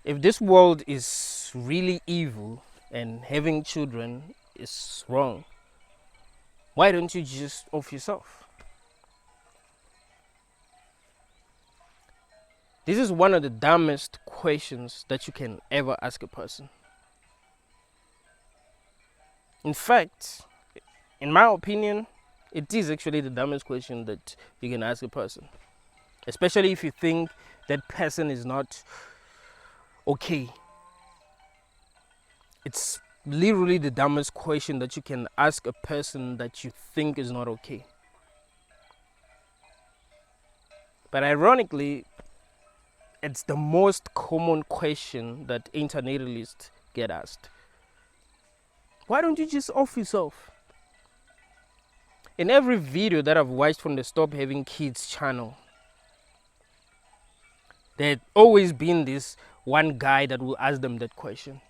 If this world is really evil and having children is wrong, why don't you just off yourself? This is one of the dumbest questions that you can ever ask a person. In fact, in my opinion, it is actually the dumbest question that you can ask a person. Especially if you think that person is not okay. It's literally the dumbest question that you can ask a person that you think is not okay. But ironically, it's the most common question that antinatalists get asked. Why don't you just off yourself? In every video that I've watched from the Stop Having Kids channel, there's always been this one guy that will ask them that question.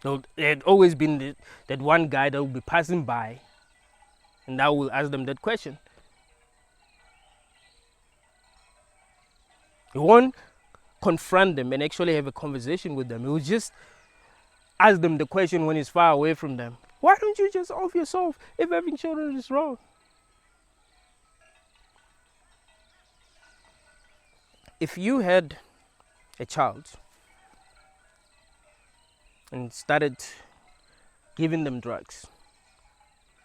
So there's always been that one guy that will be passing by and that will ask them that question. He won't confront them and actually have a conversation with them. He will just ask them the question when he's far away from them. Why don't you just off yourself if having children is wrong? If you had a child and started giving them drugs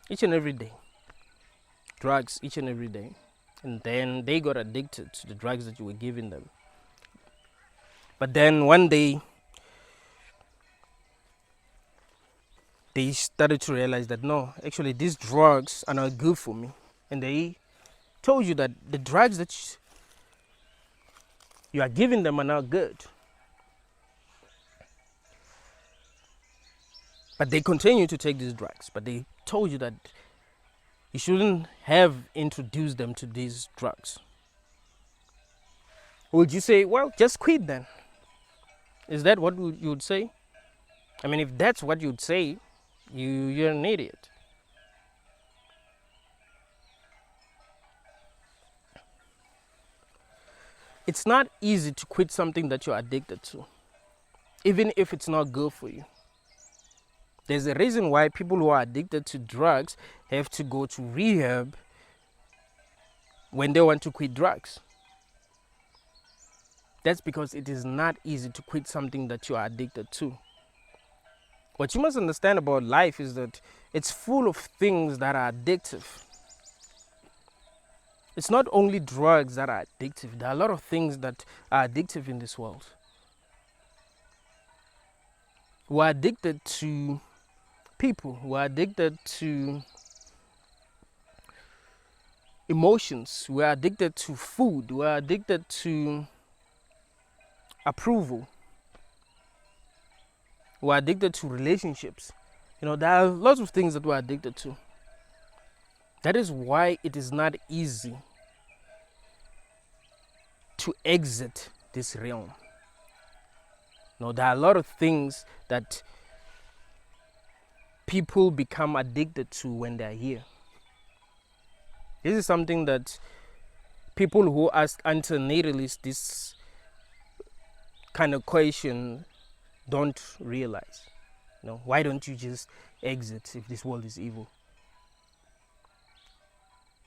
each and every day, and then they got addicted to the drugs that you were giving them, but then one day they started to realize that no, actually these drugs are not good for me, and they told you that the drugs that you are giving them are not good, but they continue to take these drugs, but they told you that you shouldn't have introduced them to these drugs. Would you say, well, just quit then? Is that what you would say? I mean, if that's what you'd say, you're an idiot. It's not easy to quit something that you're addicted to, even if it's not good for you. There's a reason why people who are addicted to drugs have to go to rehab when they want to quit drugs. That's because it is not easy to quit something that you are addicted to. What you must understand about life is that it's full of things that are addictive. It's not only drugs that are addictive. There are a lot of things that are addictive in this world. We're addicted to people. We're addicted to emotions. We're addicted to food. We're addicted to approval. We're addicted to relationships. There are lots of things that we're addicted to. That is why it is not easy to exit this realm. There are a lot of things that people become addicted to when they're here. This is something that people who ask antinatalists this kind of question don't realize. Why don't you just exit if this world is evil?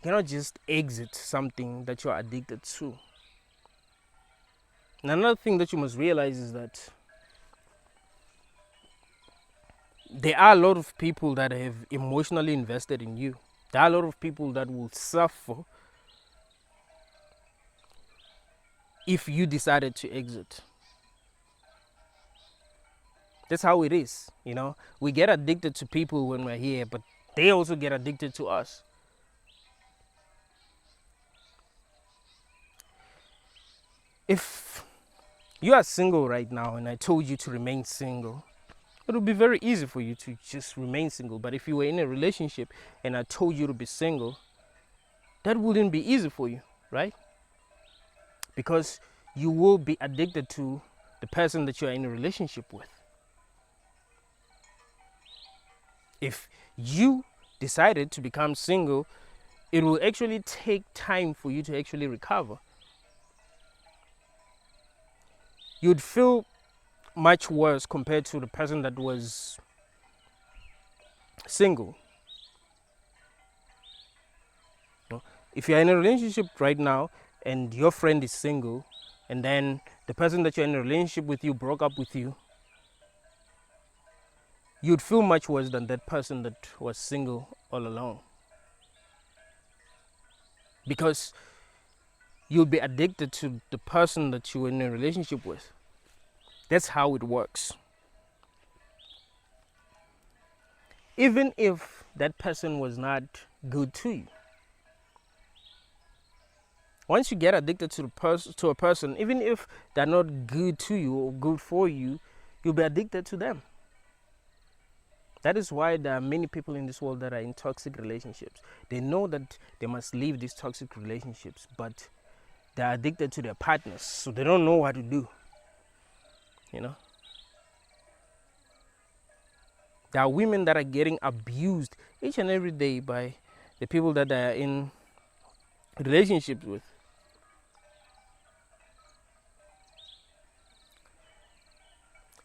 You cannot just exit something that you're addicted to. And another thing that you must realize is that there are a lot of people that have emotionally invested in you. There are a lot of people that will suffer if you decided to exit. That's how it is. We get addicted to people when we're here, but they also get addicted to us. If you are single right now and I told you to remain single, it would be very easy for you to just remain single. But if you were in a relationship and I told you to be single, that wouldn't be easy for you, right? Because you will be addicted to the person that you are in a relationship with. If you decided to become single, it will actually take time for you to actually recover. you'd feel much worse compared to the person that was single. If you're in a relationship right now and your friend is single, and then the person that you're in a relationship with you broke up with you, you'd feel much worse than that person that was single all along. Because you'll be addicted to the person that you're in a relationship with. That's how it works. Even if that person was not good to you. Once you get addicted to a person, even if they're not good to you or good for you, you'll be addicted to them. That is why there are many people in this world that are in toxic relationships. They know that they must leave these toxic relationships, but they're addicted to their partners, so they don't know what to do. There are women that are getting abused each and every day by the people that they are in relationships with.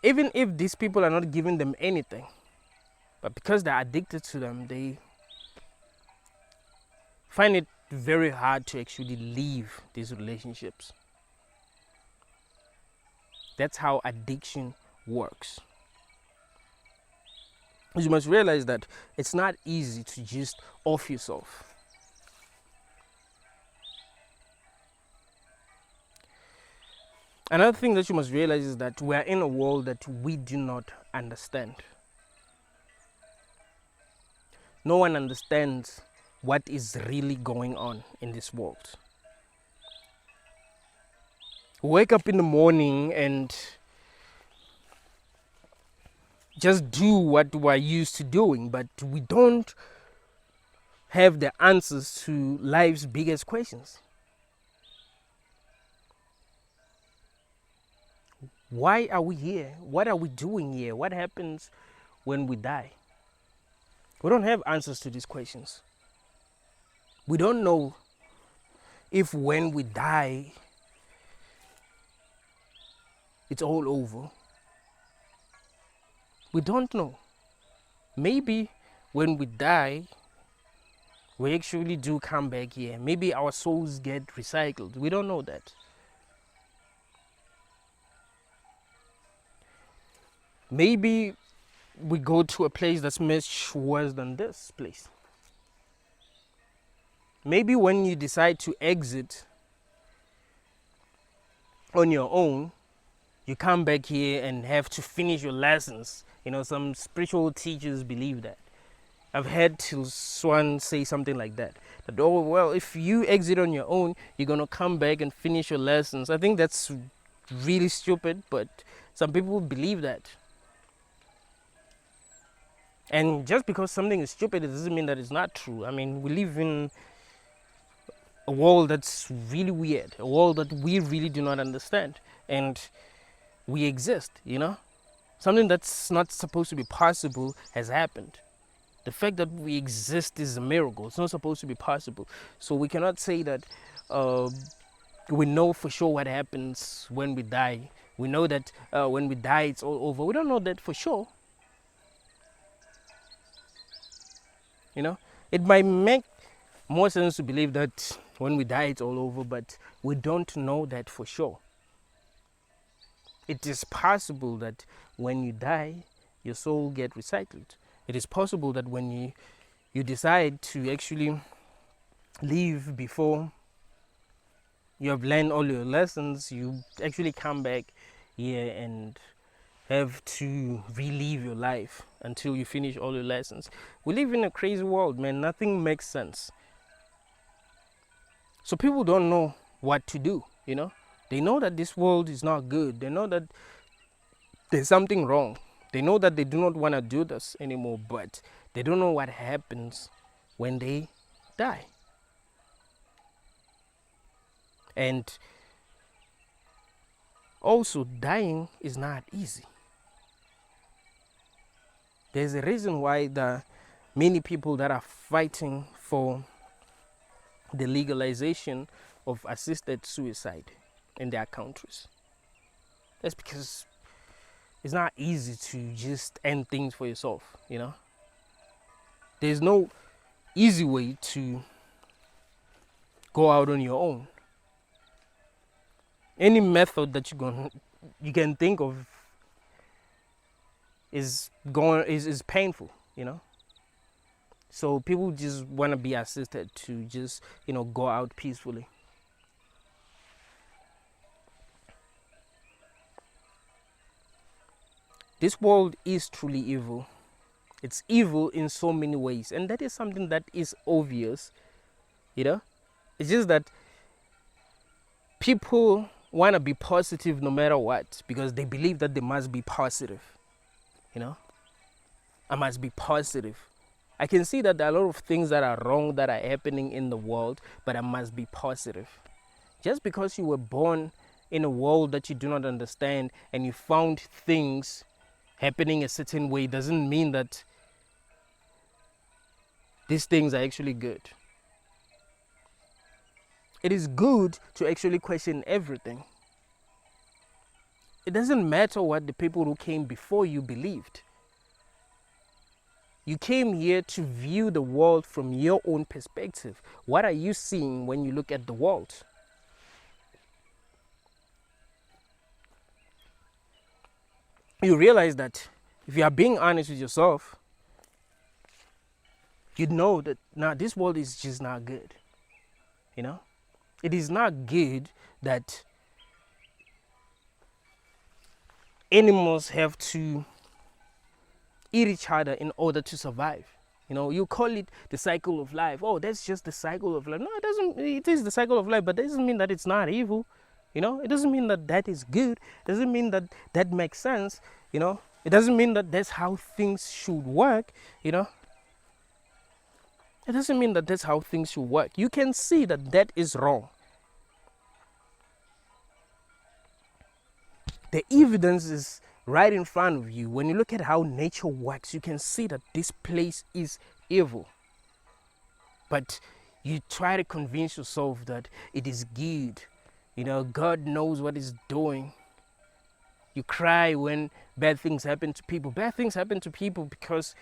Even if these people are not giving them anything, but because they're addicted to them, they find it very hard to actually leave these relationships. That's how addiction works. You must realize that it's not easy to just off yourself. Another thing that you must realize is that we are in a world that we do not understand. No one understands what is really going on in this world. We wake up in the morning and just do what we're used to doing, but we don't have the answers to life's biggest questions. Why are we here? What are we doing here? What happens when we die? We don't have answers to these questions. We don't know if when we die, it's all over. We don't know. Maybe when we die, we actually do come back here. Maybe our souls get recycled. We don't know that. Maybe we go to a place that's much worse than this place. Maybe when you decide to exit on your own, you come back here and have to finish your lessons. Some spiritual teachers believe that. I've heard Swan say something like that. That, oh, well, if you exit on your own, you're going to come back and finish your lessons. I think that's really stupid, but some people believe that. And just because something is stupid, it doesn't mean that it's not true. I mean, we live in a world that's really weird, a world that we really do not understand. And we exist, Something that's not supposed to be possible has happened. The fact that we exist is a miracle. It's not supposed to be possible. So we cannot say that we know for sure what happens when we die. We know that when we die, it's all over. We don't know that for sure. It might make more sense to believe that when we die, it's all over, but we don't know that for sure. It is possible that when you die, your soul gets recycled. It is possible that when you decide to actually leave before you have learned all your lessons, you actually come back here and have to relive your life until you finish all your lessons. We live in a crazy world, man. Nothing makes sense. So people don't know what to do, They know that this world is not good. They know that there's something wrong. They know that they do not want to do this anymore, but they don't know what happens when they die. And also, dying is not easy. There's a reason why there are many people that are fighting for the legalization of assisted suicide in their countries. That's because it's not easy to just end things for yourself, you know? There's no easy way to go out on your own. Any method that you can think of is painful, you know? So people just want to be assisted to just, go out peacefully. This world is truly evil. It's evil in so many ways, and that is something that is obvious, you know? It's just that people want to be positive no matter what, because they believe that they must be positive, you know? I must be positive. I can see that there are a lot of things that are wrong that are happening in the world, but I must be positive. Just because you were born in a world that you do not understand and you found things happening a certain way doesn't mean that these things are actually good. It is good to actually question everything. It doesn't matter what the people who came before you believed. You came here to view the world from your own perspective. What are you seeing when you look at the world? You realize that if you are being honest with yourself, you'd know that now this world is just not good. You know? It is not good that animals have to eat each other in order to survive. You know, you call it the cycle of life. Oh, that's just the cycle of life. No, it doesn't. It is the cycle of life, but that doesn't mean that it's not evil. You know, it doesn't mean that that is good. It doesn't mean that that makes sense. You know, it doesn't mean that that's how things should work. You know, it doesn't mean that that's how things should work. You can see that that is wrong. The evidence is right in front of you. When you look at how nature works, you can see that this place is evil. But you try to convince yourself that it is good. You know, God knows what He's doing. You cry when bad things happen to people. Bad things happen to people because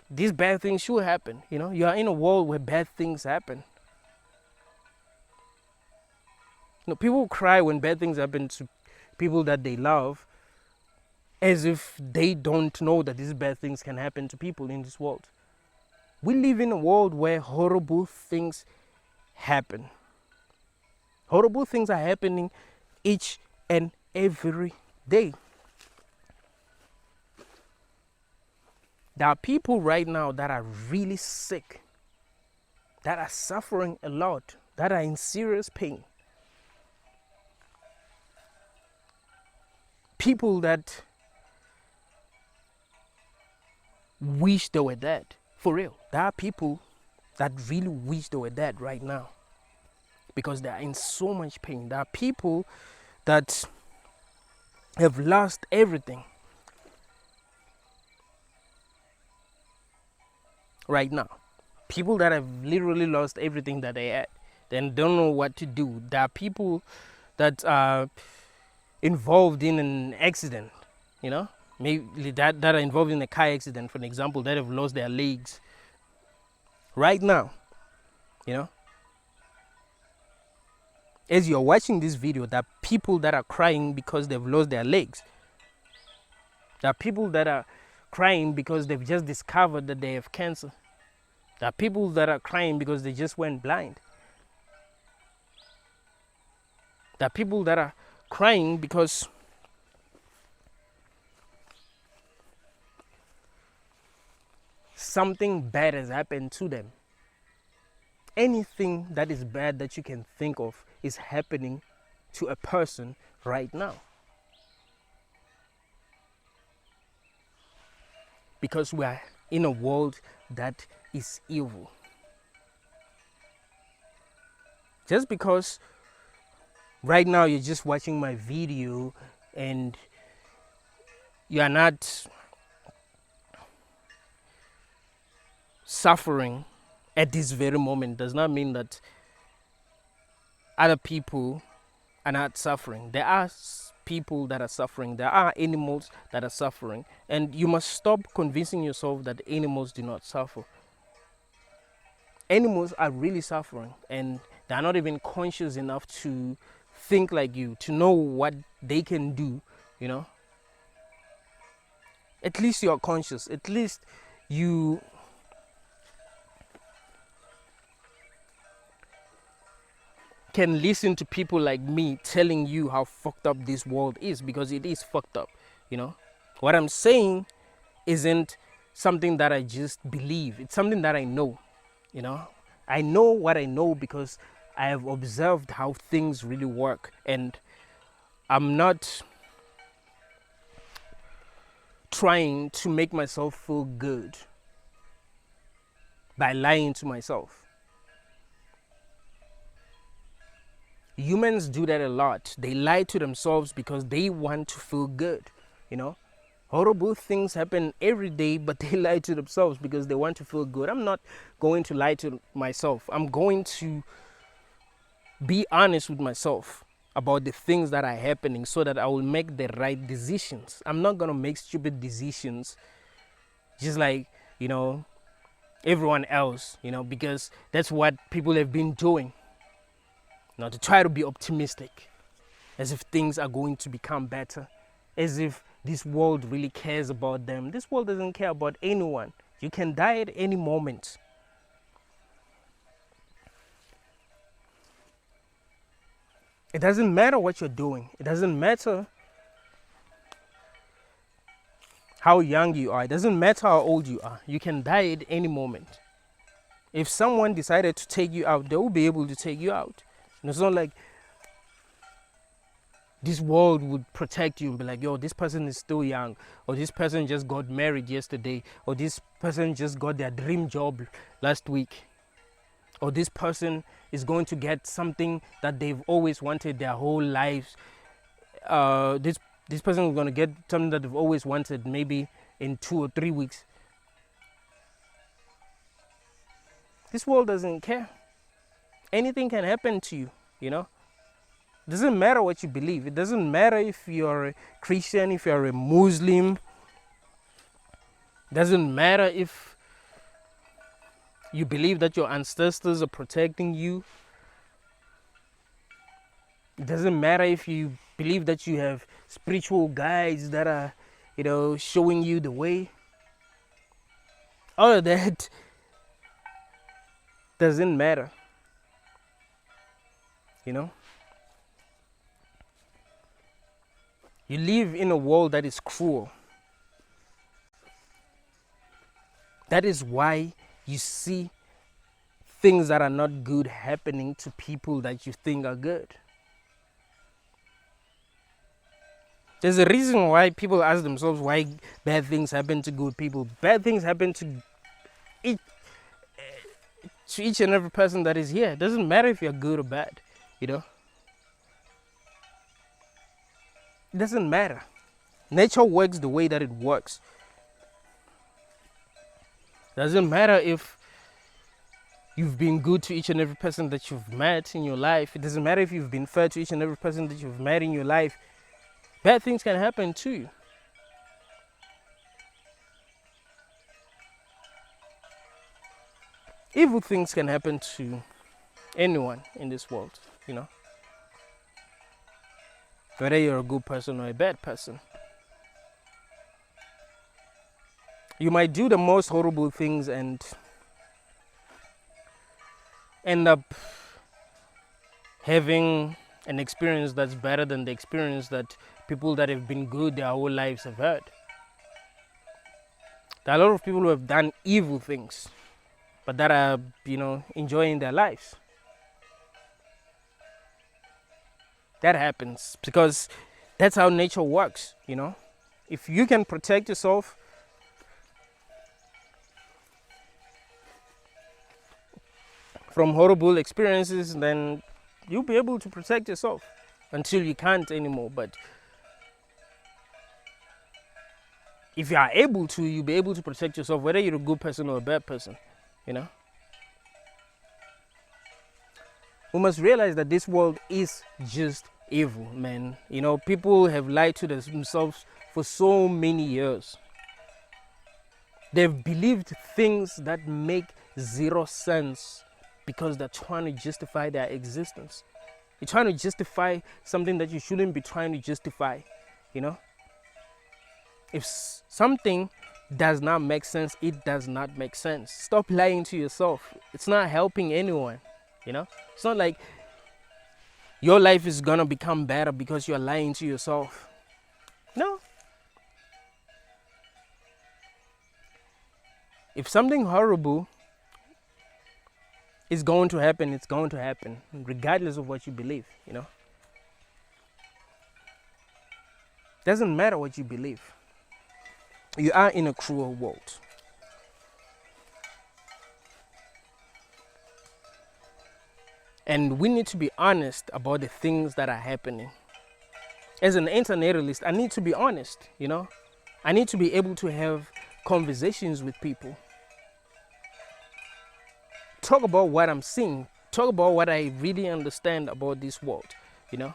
these bad things should happen. You know, you are in a world where bad things happen. You know, people cry when bad things happen to people that they love, as if they don't know that these bad things can happen to people in this world. We live in a world where horrible things happen. Horrible things are happening each and every day. There are people right now that are really sick, that are suffering a lot, that are in serious pain. People that wish they were dead. For real. There are people that really wish they were dead right now because they are in so much pain. There are people that have lost everything right now. People that have literally lost everything that they had, then don't know what to do. There are people that are involved in an accident, you know, maybe that are involved in a car accident, for an example, that have lost their legs right now, you know. As you're watching this video, there are people that are crying because they've lost their legs. There are people that are crying because they've just discovered that they have cancer. There are people that are crying because they just went blind. There are people that are crying because something bad has happened to them. Anything that is bad that you can think of is happening to a person right now. Because we are in a world that is evil. Just because right now you're just watching my video and you are not suffering at this very moment does not mean that other people are not suffering. There are people that are suffering. There are animals that are suffering. And you must stop convincing yourself that animals do not suffer. Animals are really suffering, and they're not even conscious enough to think like you, to know what they can do, you know. At least you are conscious. At least you can listen to people like me telling you how fucked up this world is, because it is fucked up, you know. What I'm saying isn't something that I just believe. It's something that I know, you know. I know what I know because I have observed how things really work, and I'm not trying to make myself feel good by lying to myself. Humans do that a lot. They lie to themselves because they want to feel good, you know. Horrible things happen every day, but they lie to themselves because they want to feel good. I'm not going to lie to myself. I'm going to be honest with myself about the things that are happening so that I will make the right decisions. I'm not going to make stupid decisions just like, you know, everyone else, you know, because that's what people have been doing. You know, to try to be optimistic, as if things are going to become better, as if this world really cares about them. This world doesn't care about anyone. You can die at any moment. It doesn't matter what you're doing. It doesn't matter how young you are. It doesn't matter how old you are. You can die at any moment. If someone decided to take you out, they will be able to take you out. And it's not like this world would protect you and be like, yo, this person is still young, or this person just got married yesterday, or this person just got their dream job last week, or this person is going to get something that they've always wanted their whole lives. This person is going to get something that they've always wanted maybe in 2 or 3 weeks. This world doesn't care. Anything can happen to you, you know. It doesn't matter what you believe. It doesn't matter if you're a Christian, if you're a Muslim. It doesn't matter if you believe that your ancestors are protecting you. It doesn't matter if you believe that you have spiritual guides that are, you know, showing you the way. All of that doesn't matter, you know. You live in a world that is cruel. That is why you see things that are not good happening to people that you think are good. There's a reason why people ask themselves why bad things happen to good people. Bad things happen to each and every person that is here. It doesn't matter if you're good or bad, you know. It doesn't matter. Nature works the way that it works. Doesn't matter if you've been good to each and every person that you've met in your life. It doesn't matter if you've been fair to each and every person that you've met in your life. Bad things can happen to you. Evil things can happen to anyone in this world, you know. Whether you're a good person or a bad person. You might do the most horrible things and end up having an experience that's better than the experience that people that have been good their whole lives have had. There are a lot of people who have done evil things, but that are, you know, enjoying their lives. That happens because that's how nature works, you know. If you can protect yourself from horrible experiences, then you'll be able to protect yourself until you can't anymore. But if you are able to, you'll be able to protect yourself, whether you're a good person or a bad person, you know. We must realize that this world is just evil, man. You know, people have lied to themselves for so many years. They've believed things that make zero sense because they're trying to justify their existence. You're trying to justify something that you shouldn't be trying to justify, you know? If something does not make sense, it does not make sense. Stop lying to yourself. It's not helping anyone, you know? It's not like your life is gonna become better because you're lying to yourself. No. If something horrible is going to happen, it's going to happen, regardless of what you believe, you know? Doesn't matter what you believe. You are in a cruel world. And we need to be honest about the things that are happening. As an antinatalist, I need to be honest, you know? I need to be able to have conversations with people. Talk about what I'm seeing. Talk about what I really understand about this world, you know?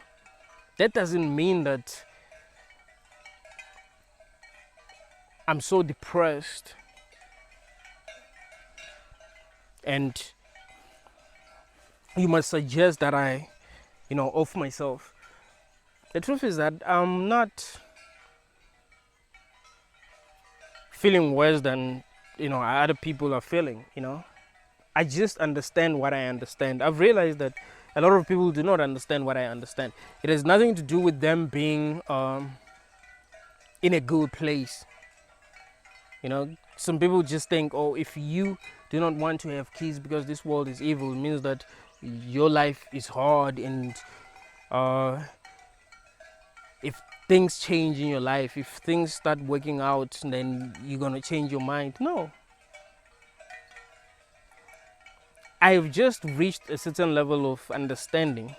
That doesn't mean that I'm so depressed and you must suggest that I, off myself. The truth is that I'm not feeling worse than, other people are feeling, I just understand what I understand. I've realized that a lot of people do not understand what I understand. It has nothing to do with them being in a good place. Some people just think, oh, if you do not want to have kids because this world is evil, it means that your life is hard, and if things change in your life, if things start working out, then you're gonna change your mind. No. I've just reached a certain level of understanding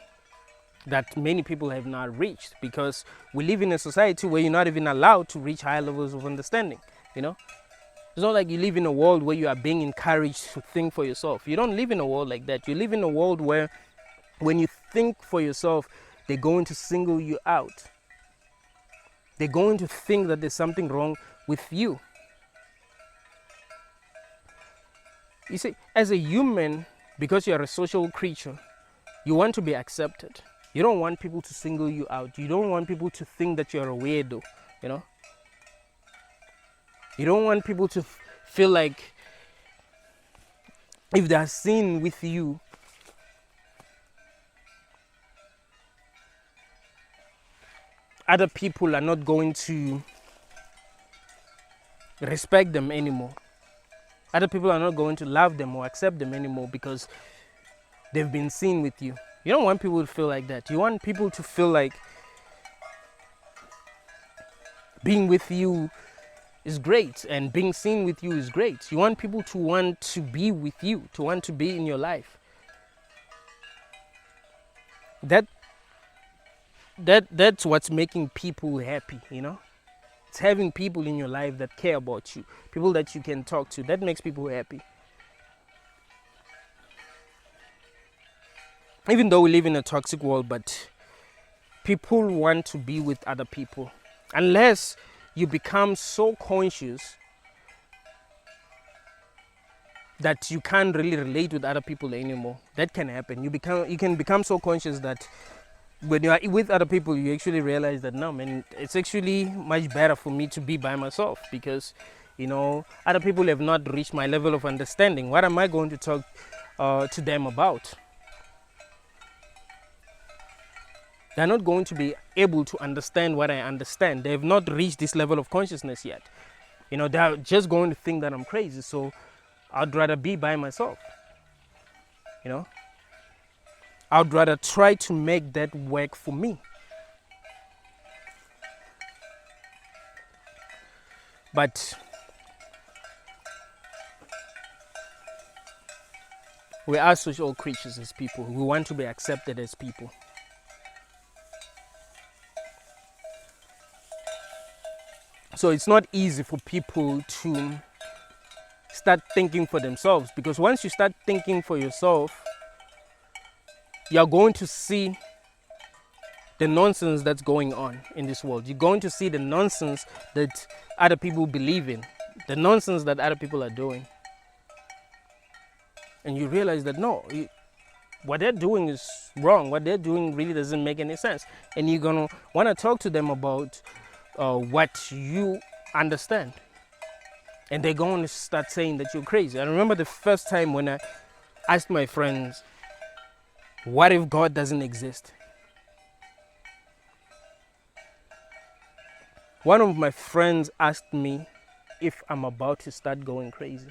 that many people have not reached, because we live in a society where you're not even allowed to reach high levels of understanding, It's not like you live in a world where you are being encouraged to think for yourself. You don't live in a world like that. You live in a world where when you think for yourself, they're going to single you out. They're going to think that there's something wrong with you. You see, as a human, because you're a social creature, you want to be accepted. You don't want people to single you out. You don't want people to think that you're a weirdo, You don't want people to feel like if they're seen with you, other people are not going to respect them anymore. Other people are not going to love them or accept them anymore because they've been seen with you. You don't want people to feel like that. You want people to feel like being with you is great and being seen with you is great. You want people to want to be with you, to want to be in your life. That's what's making people happy, It's having people in your life that care about you, people that you can talk to. That makes people happy. Even though we live in a toxic world, but people want to be with other people. Unless you become so conscious that you can't really relate with other people anymore. That can happen. You can become so conscious that when you are with other people, you actually realize that, no, man, it's actually much better for me to be by myself, because, other people have not reached my level of understanding. What am I going to talk to them about? They're not going to be able to understand what I understand. They have not reached this level of consciousness yet. They're just going to think that I'm crazy. So I'd rather be by myself. I'd rather try to make that work for me. But we are social creatures as people. We want to be accepted as people. So it's not easy for people to start thinking for themselves, because once you start thinking for yourself, you're going to see the nonsense that's going on in this world. You're going to see the nonsense that other people believe in, the nonsense that other people are doing. And you realize that no, what they're doing is wrong. What they're doing really doesn't make any sense. And you're going to want to talk to them about what you understand. And they're going to start saying that you're crazy. I remember the first time when I asked my friends, what if God doesn't exist? One of my friends asked me if I'm about to start going crazy.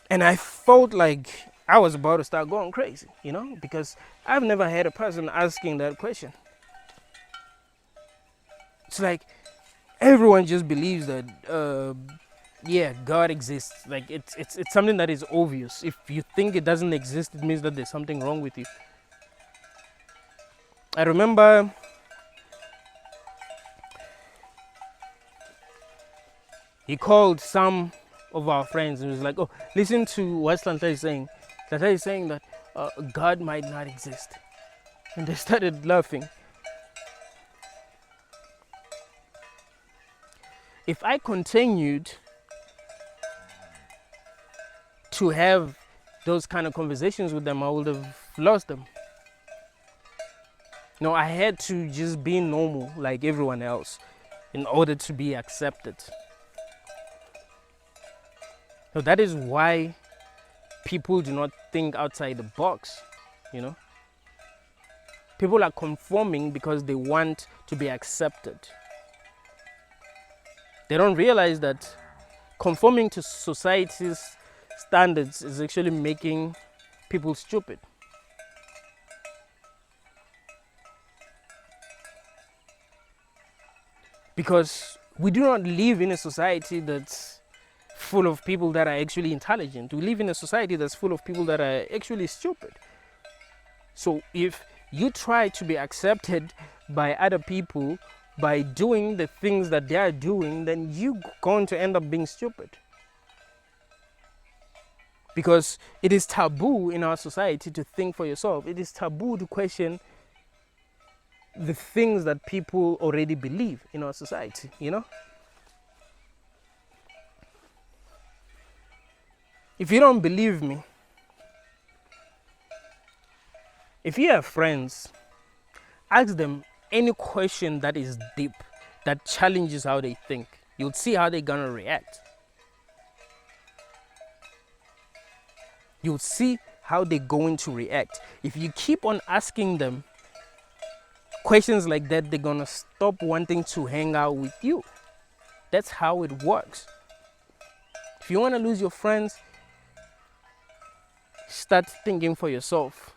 And I felt like I was about to start going crazy, because I've never had a person asking that question. It's like everyone just believes that, God exists. Like it's something that is obvious. If you think it doesn't exist, it means that there's something wrong with you. I remember he called some of our friends and was like, oh, listen to what Slanta is saying. Slanta is saying that God might not exist. And they started laughing. If I continued to have those kind of conversations with them, I would have lost them. No, I had to just be normal like everyone else in order to be accepted. So that is why people do not think outside the box, People are conforming because they want to be accepted. They don't realize that conforming to society's standards is actually making people stupid. Because we do not live in a society that's full of people that are actually intelligent. We live in a society that's full of people that are actually stupid. So if you try to be accepted by other people by doing the things that they are doing, then you're going to end up being stupid. Because it is taboo in our society to think for yourself. It is taboo to question the things that people already believe in our society, If you don't believe me, if you have friends, ask them any question that is deep, that challenges how they think. You'll see how they're gonna react. You'll see how they're going to react. If you keep on asking them questions like that, they're gonna stop wanting to hang out with you. That's how it works. If you wanna lose your friends, start thinking for yourself.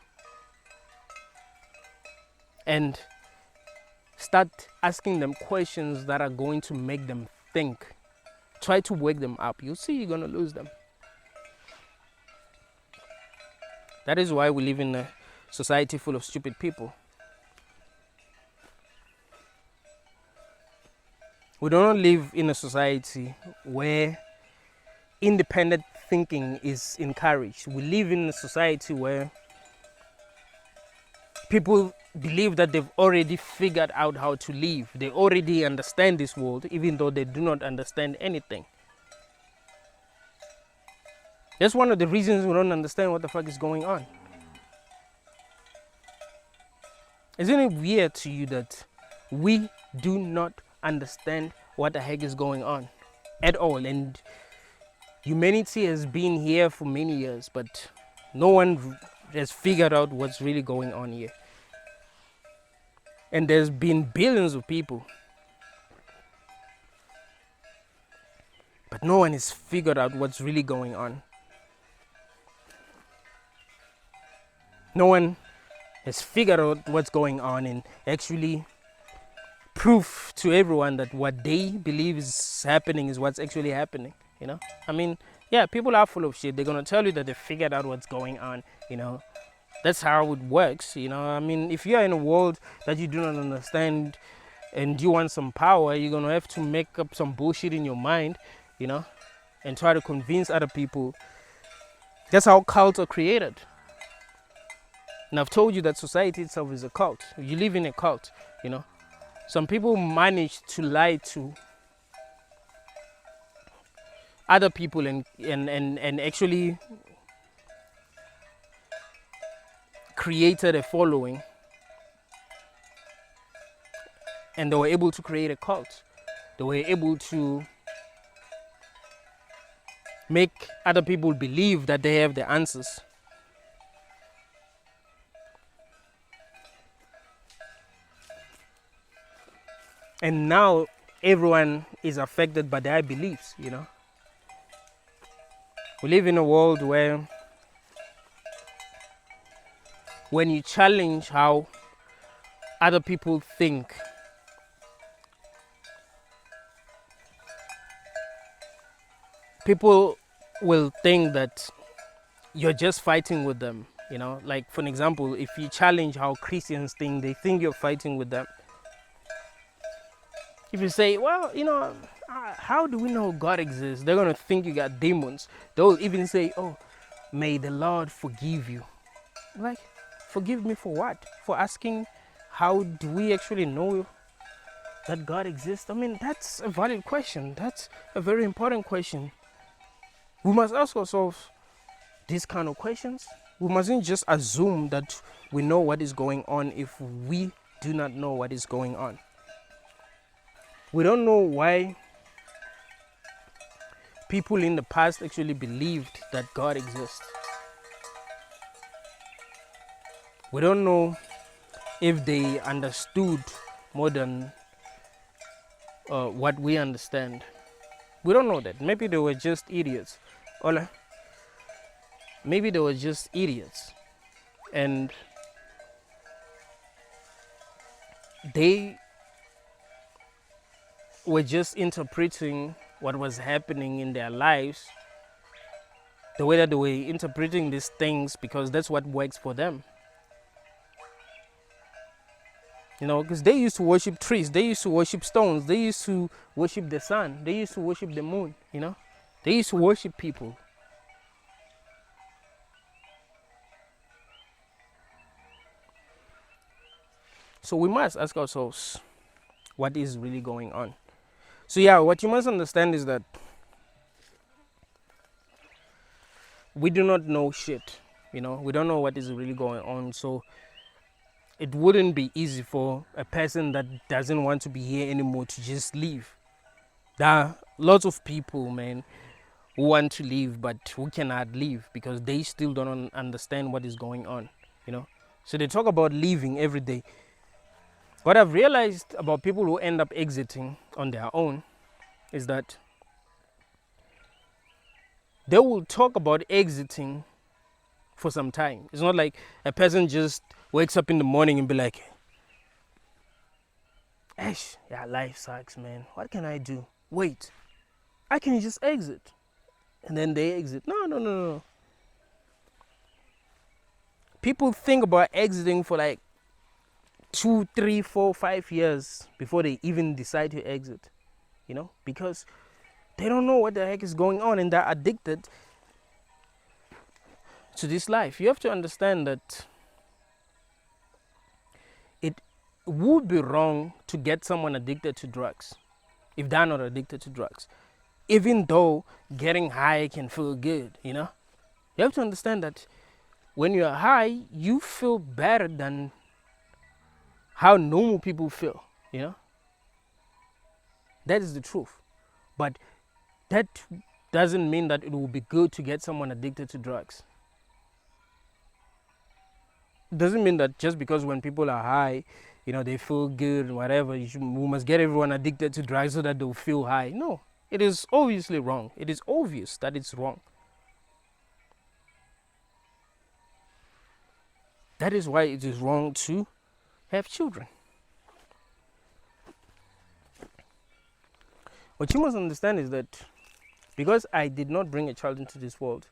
And start asking them questions that are going to make them think. Try to wake them up. You'll see you're going to lose them. That is why we live in a society full of stupid people. We do not live in a society where independent thinking is encouraged. We live in a society where people believe that they've already figured out how to live. They already understand this world, even though they do not understand anything. That's one of the reasons we don't understand what the fuck is going on. Isn't it weird to you that we do not understand what the heck is going on at all? And humanity has been here for many years, but no one has figured out what's really going on here. And there's been billions of people, but no one has figured out what's really going on. No one has figured out what's going on and actually prove to everyone that what they believe is happening is what's actually happening. People are full of shit. They're gonna tell you that they figured out what's going on. That's how it works. If you're in a world that you do not understand and you want some power, you're gonna have to make up some bullshit in your mind, and try to convince other people. That's how cults are created. And I've told you that society itself is a cult. You live in a cult, you know. Some people manage to lie to other people and actually created a following, and they were able to create a cult. They were able to make other people believe that they have the answers. And now everyone is affected by their beliefs, you know. We live in a world where when you challenge how other people think, people will think that you're just fighting with them, you know. Like, for an example, if you challenge how Christians think, they think you're fighting with them. If you say, well, you know, how do we know God exists? They're going to think you got demons. They'll even say, oh, may the Lord forgive you. Like, forgive me for what? For asking, how do we actually know that God exists? I mean, that's a valid question. That's a very important question. We must ask ourselves these kind of questions. We mustn't just assume that we know what is going on if we do not know what is going on. We don't know why people in the past actually believed that God exists. We don't know if they understood more than what we understand. We don't know that. Maybe they were just idiots. Or maybe they were just idiots. And they were just interpreting what was happening in their lives the way that they were interpreting these things because that's what works for them. You know, because they used to worship trees, they used to worship stones, they used to worship the sun, they used to worship the moon, you know. They used to worship people. So we must ask ourselves, what is really going on? So yeah, what you must understand is that we do not know shit, you know. We don't know what is really going on. So it wouldn't be easy for a person that doesn't want to be here anymore to just leave. There are lots of people, man, who want to leave but who cannot leave because they still don't understand what is going on, you know. So they talk about leaving every day. What I've realized about people who end up exiting on their own is that they will talk about exiting for some time. It's not like a person just wakes up in the morning and be like, Ash, yeah, life sucks, man. What can I do? Wait, I can just exit. And then they exit. No. People think about exiting for like 2, 3, 4, 5 years before they even decide to exit, you know, because they don't know what the heck is going on and they're addicted to this life. You have to understand that it would be wrong to get someone addicted to drugs if they're not addicted to drugs, even though getting high can feel good, you know. You have to understand that when you're high, you feel better than how normal people feel, you know. That is the truth. But that doesn't mean that it will be good to get someone addicted to drugs. It doesn't mean that just because when people are high, you know, they feel good and whatever, we must get everyone addicted to drugs so that they'll feel high. No, it is obviously wrong. It is obvious that it's wrong. That is why it is wrong to have children. What you must understand is that because I did not bring a child into this world,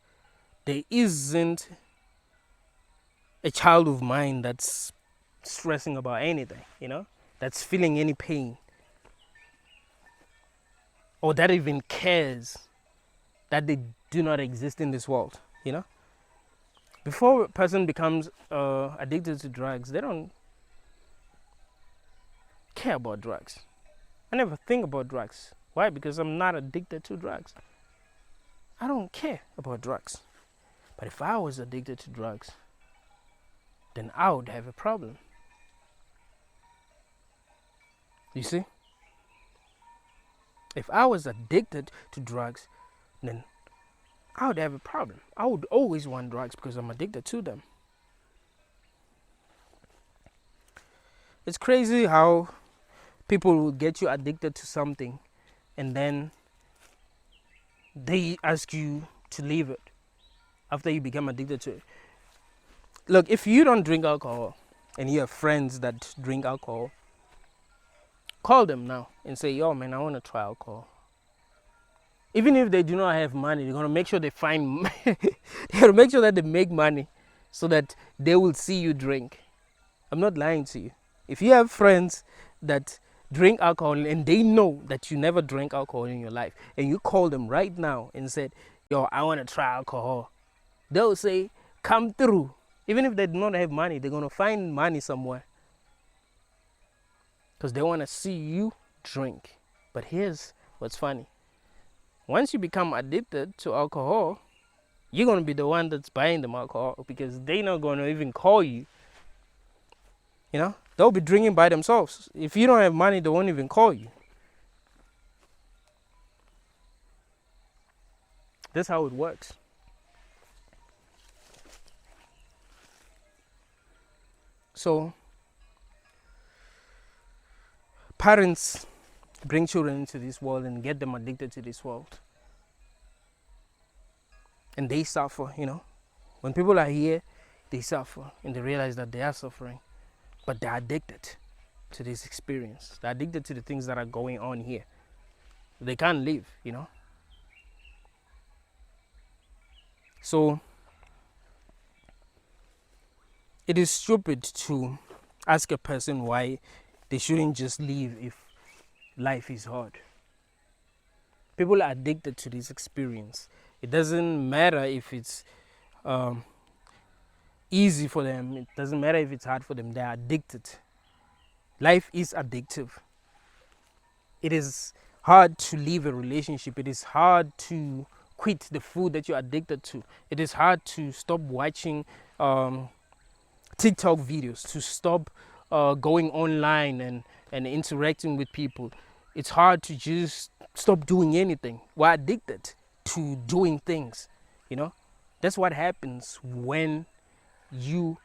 there isn't a child of mine that's stressing about anything, you know, that's feeling any pain, or that even cares that they do not exist in this world, you know. Before a person becomes addicted to drugs, they don't care about drugs. I never think about drugs. Why? Because I'm not addicted to drugs. I don't care about drugs. But if I was addicted to drugs, then I would have a problem. You see? If I was addicted to drugs, then I would have a problem. I would always want drugs because I'm addicted to them. It's crazy how people will get you addicted to something and then they ask you to leave it after you become addicted to it. Look, if you don't drink alcohol and you have friends that drink alcohol, call them now and say, yo man, I want to try alcohol. Even if they do not have money, they're going to make sure they find they're going to make sure that they make money so that they will see you drink. I'm not lying to you. If you have friends that drink alcohol and they know that you never drank alcohol in your life, and you call them right now and said, yo, I want to try alcohol, they'll say, come through. Even if they do not have money, they're going to find money somewhere because they want to see you drink. But here's what's funny. Once you become addicted to alcohol, you're going to be the one that's buying them alcohol because they're not going to even call you. You know, they'll be drinking by themselves. If you don't have money, they won't even call you. That's how it works. So, parents bring children into this world and get them addicted to this world. And they suffer, you know. When people are here, they suffer and they realize that they are suffering. But they're addicted to this experience. They're addicted to the things that are going on here. They can't live, you know. So, it is stupid to ask a person why they shouldn't just leave if life is hard. People are addicted to this experience. It doesn't matter if it's easy for them. It doesn't matter if it's hard for them. They're addicted. Life is addictive. It is hard to leave a relationship. It is hard to quit the food that you're addicted to. It is hard to stop watching TikTok videos, to stop going online and interacting with people. It's hard to just stop doing anything. We're addicted to doing things, you know. That's what happens when you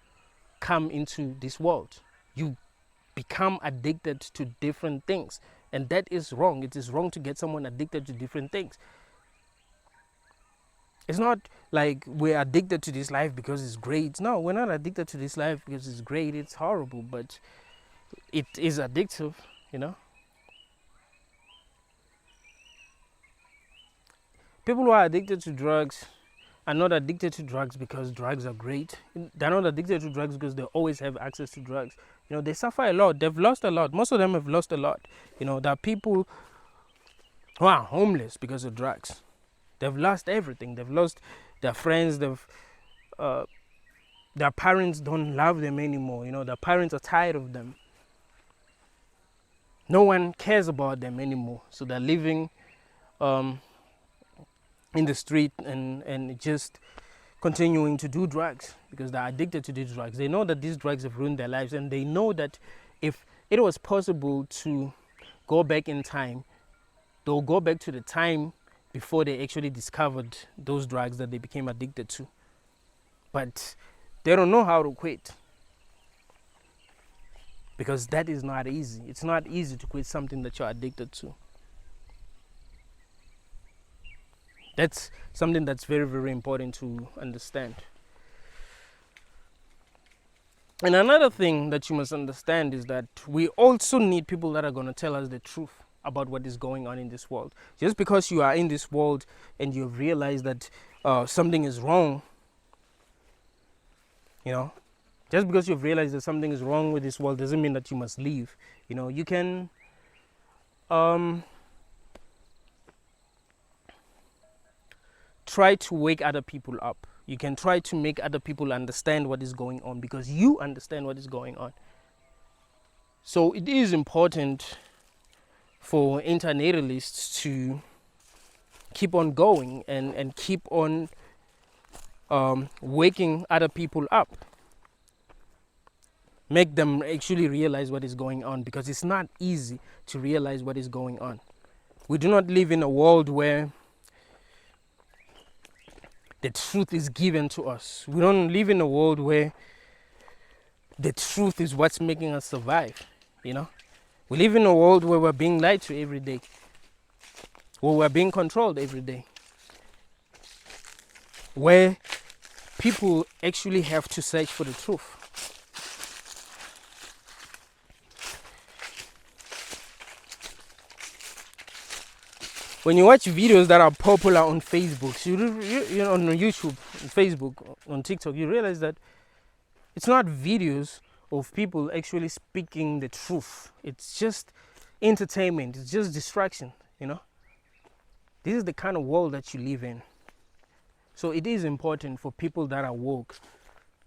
come into this world. You become addicted to different things, and that is wrong. It is wrong to get someone addicted to different things. It's not like we're addicted to this life because it's great. No, we're not addicted to this life because it's great. It's horrible, but it is addictive, you know. People who are addicted to drugs are not addicted to drugs because drugs are great. They're not addicted to drugs because they always have access to drugs. You know, they suffer a lot. They've lost a lot. Most of them have lost a lot. You know, there are people who are homeless because of drugs. They've lost everything. They've lost their friends. Their parents don't love them anymore. You know, their parents are tired of them. No one cares about them anymore. So they're living in the street and just continuing to do drugs because they're addicted to these drugs. They know that these drugs have ruined their lives, and they know that if it was possible to go back in time, they'll go back to the time before they actually discovered those drugs that they became addicted to. But they don't know how to quit because that is not easy. It's not easy to quit something that you're addicted to. That's something that's very, very important to understand. And another thing that you must understand is that we also need people that are going to tell us the truth about what is going on in this world. Just because you are in this world and you've realized that something is wrong, you know, just because you've realized that something is wrong with this world doesn't mean that you must leave. You know, you can try to wake other people up. You can try to make other people understand what is going on because you understand what is going on. So it is important for antinatalists to keep on going and keep on waking other people up. Make them actually realize what is going on, because it's not easy to realize what is going on. We do not live in a world where the truth is given to us. We don't live in a world where the truth is what's making us survive, you know. We live in a world where we're being lied to every day, where we're being controlled every day, where people actually have to search for the truth. When you watch videos that are popular on Facebook, you know, on YouTube, on Facebook, on TikTok, you realize that it's not videos of people actually speaking the truth. It's just entertainment. It's just distraction, you know. This is the kind of world that you live in. So it is important for people that are woke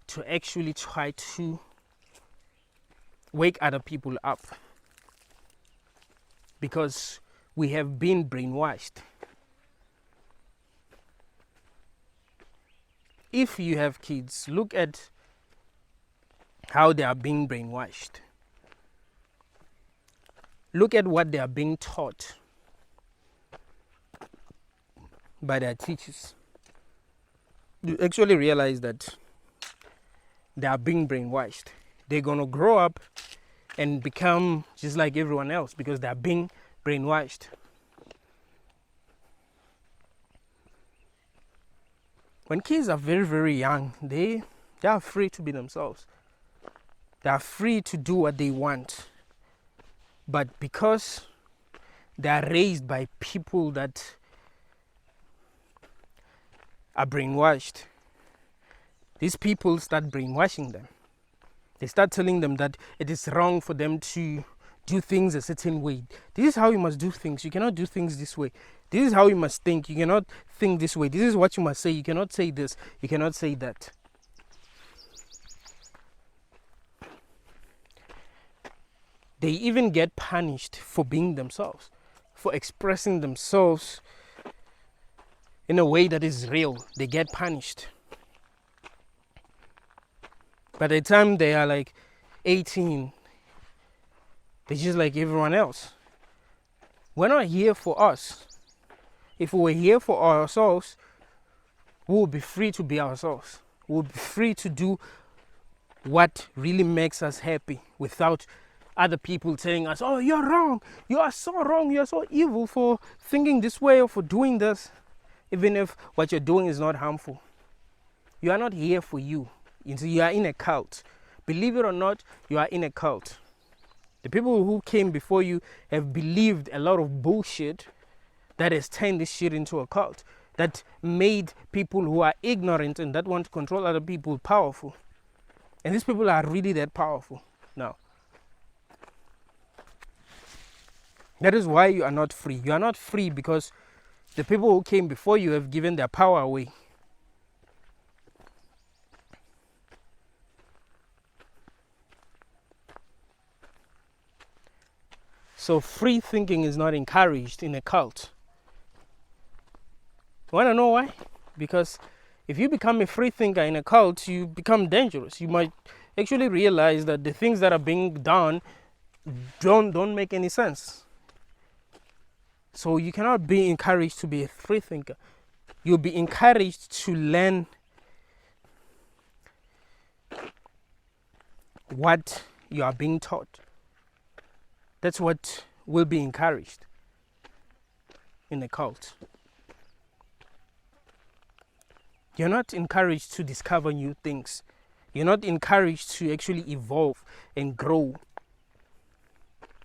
to actually try to wake other people up, because we have been brainwashed. If you have kids, look at how they are being brainwashed. Look at what they are being taught by their teachers. You actually realize that they are being brainwashed. They're going to grow up and become just like everyone else because they are being brainwashed. When kids are very, very young, they are free to be themselves. They are free to do what they want. But because they are raised by people that are brainwashed, these people start brainwashing them. They start telling them that it is wrong for them to do things a certain way. This is how you must do things. You cannot do things this way. This is how you must think. You cannot think this way. This is what you must say. You cannot say this. You cannot say that. They even get punished for being themselves, for expressing themselves in a way that is real. They get punished. By the time they are like 18, they're just like everyone else. We're not here for us. If we were here for ourselves, we would be free to be ourselves. We would be free to do what really makes us happy without other people telling us, oh, you're wrong. You are so wrong. You're so evil for thinking this way or for doing this. Even if what you're doing is not harmful. You are not here for you. You are in a cult. Believe it or not, you are in a cult. The people who came before you have believed a lot of bullshit that has turned this shit into a cult, that made people who are ignorant and that want to control other people powerful. And these people are really that powerful now. That is why you are not free. You are not free because the people who came before you have given their power away. So free thinking is not encouraged in a cult. You want to know why? Because if you become a free thinker in a cult, you become dangerous. You might actually realize that the things that are being done don't make any sense. So you cannot be encouraged to be a free thinker. You'll be encouraged to learn what you are being taught. That's what will be encouraged in a cult. You're not encouraged to discover new things. You're not encouraged to actually evolve and grow.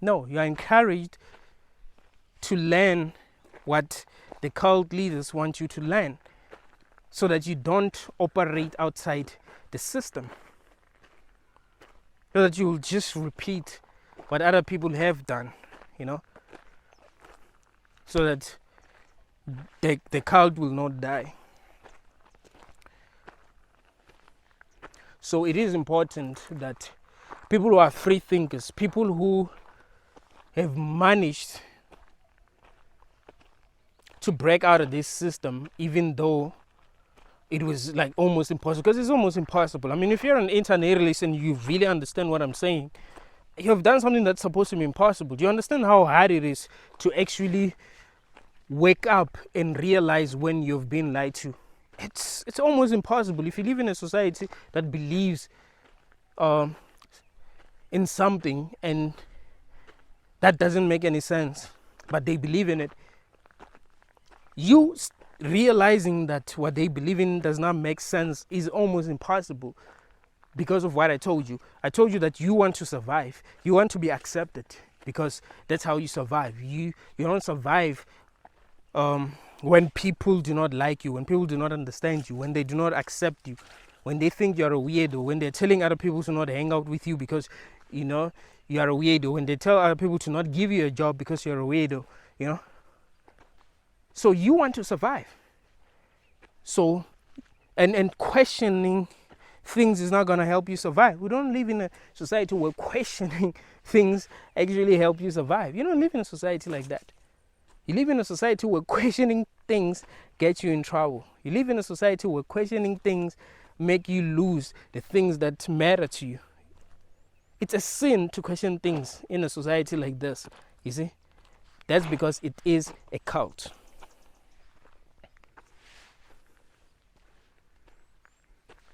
No, you're encouraged to learn what the cult leaders want you to learn so that you don't operate outside the system. So that you'll just repeat what other people have done, you know, so that the cult will not die. So it is important that people who are free thinkers, people who have managed to break out of this system, even though it was like almost impossible, because it's almost impossible. I mean, if you're an internationalist and you really understand what I'm saying, you have done something that's supposed to be impossible. Do you understand how hard it is to actually wake up and realize when you've been lied to? It's almost impossible. If you live in a society that believes in something and that doesn't make any sense, but they believe in it, you realizing that what they believe in does not make sense is almost impossible. Because of what I told you that you want to survive, you want to be accepted, because that's how you survive. You don't survive when people do not like you, when people do not understand you, when they do not accept you, when they think you're a weirdo, when they're telling other people to not hang out with you because you are a weirdo, when they tell other people to not give you a job because you're a weirdo. So you want to survive. So and questioning things is not going to help you survive. We don't live in a society where questioning things actually help you survive. You don't live in a society like that. You live in a society where questioning things get you in trouble. You live in a society where questioning things make you lose the things that matter to you. It's a sin to question things in a society like this, you see. That's because it is a cult.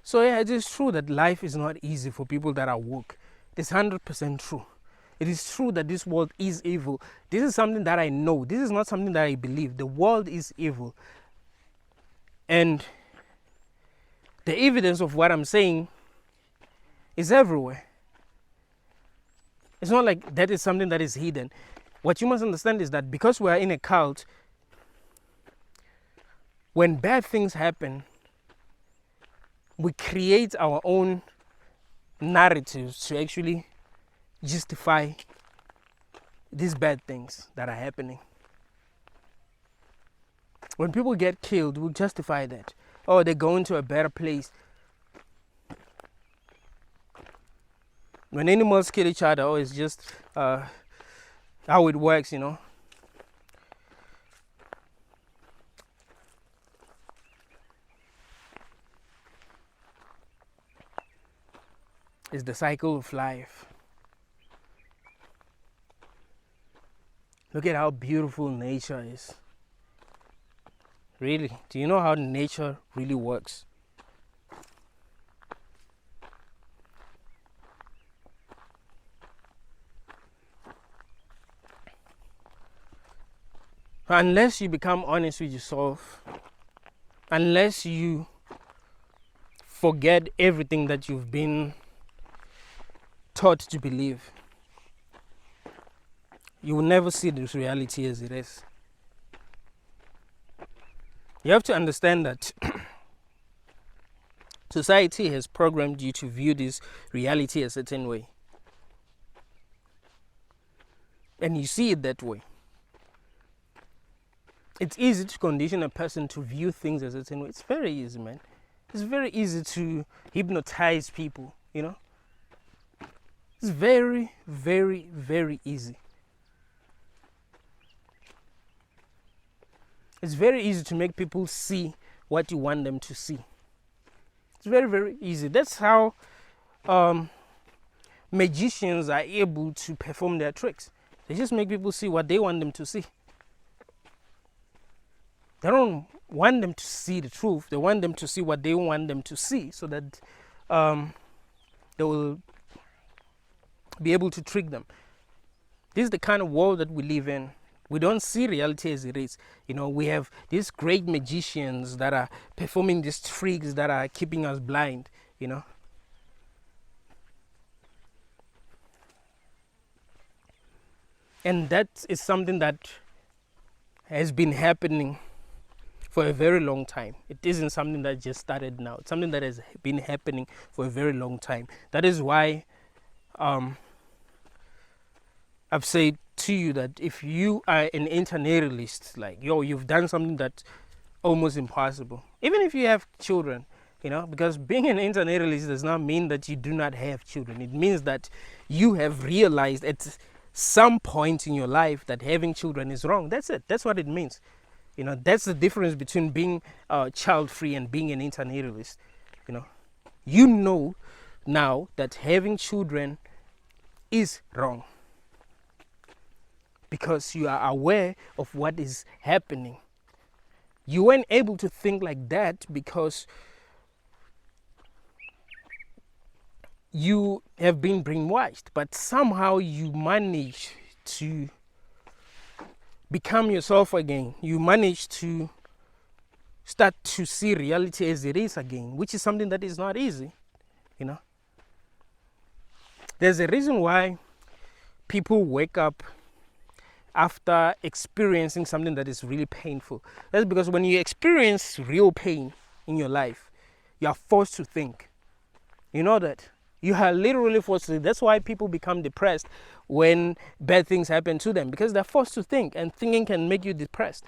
So yeah, it is true that life is not easy for people that are woke. It's 100% true. It is true that this world is evil. This is something that I know. This is not something that I believe. The world is evil. And the evidence of what I'm saying is everywhere. It's not like that is something that is hidden. What you must understand is that because we are in a cult, when bad things happen, we create our own narratives to actually justify these bad things that are happening. When people get killed, we justify that. Oh, they're going to a better place. When animals kill each other, oh, it's just how it works, It's the cycle of life. Look at how beautiful nature is. Really, do you know how nature really works? Unless you become honest with yourself, unless you forget everything that you've been taught to believe, you will never see this reality as it is. You have to understand that society has programmed you to view this reality a certain way. And you see it that way. It's easy to condition a person to view things a certain way. It's very easy, man. It's very easy to hypnotize people, It's very, very, very easy. It's very easy to make people see what you want them to see. It's very, very easy. That's how magicians are able to perform their tricks. They just make people see what they want them to see. They don't want them to see the truth. They want them to see what they want them to see, so that they will be able to trick them. This is the kind of world that we live in. We don't see reality as it is. We have these great magicians that are performing these tricks that are keeping us blind, And that is something that has been happening for a very long time. It isn't something that just started now. It's something that has been happening for a very long time. That is why I've said to you that if you are an internationalist, you've done something that's almost impossible. Even if you have children, because being an internatalist does not mean that you do not have children. It means that you have realized at some point in your life that having children is wrong. That's it. That's what it means. That's the difference between being child free and being an internatalist. You know now that having children is wrong because you are aware of what is happening. You weren't able to think like that because you have been brainwashed, but somehow you manage to become yourself again. You manage to start to see reality as it is again, which is something that is not easy. There's a reason why people wake up after experiencing something that is really painful. That's because when you experience real pain in your life, you are forced to think. You know that? You are literally forced to think. That's why people become depressed when bad things happen to them, because they're forced to think, and thinking can make you depressed,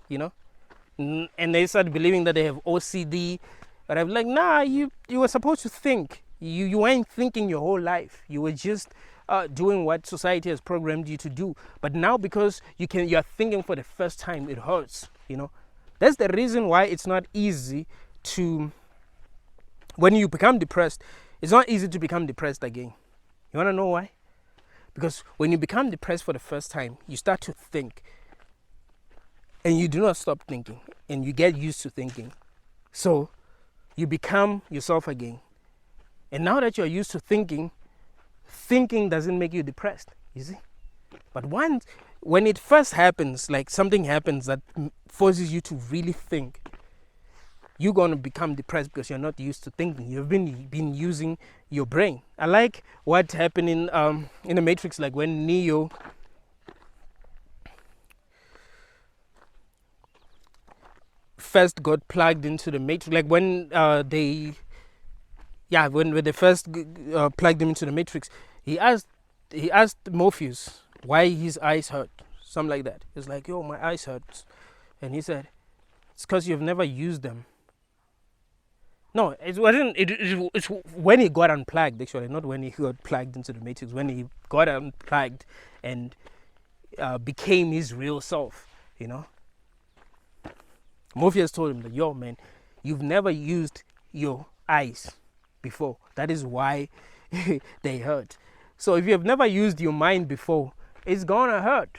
And they start believing that they have OCD. But I'm like, nah, you were supposed to think. You weren't thinking your whole life. You were just doing what society has programmed you to do. But now because you're thinking for the first time, it hurts, That's the reason why it's not easy to, when you become depressed, it's not easy to become depressed again. You want to know why? Because when you become depressed for the first time, you start to think. And you do not stop thinking. And you get used to thinking. So you become yourself again. And now that you're used to thinking doesn't make you depressed, you see? But when it first happens, like something happens that forces you to really think, you're going to become depressed because you're not used to thinking. You've been using your brain. I like what happened in the Matrix, like when Neo first got plugged into the Matrix, like when they first plugged him into the Matrix, he asked Morpheus why his eyes hurt, something like that. It's like, yo, my eyes hurt, and he said, it's because you've never used them. No, it wasn't. It's when he got unplugged, actually, not when he got plugged into the Matrix. When he got unplugged and became his real self, Morpheus told him that, yo, man, you've never used your eyes before. That is why they hurt. So if you have never used your mind before, it's gonna hurt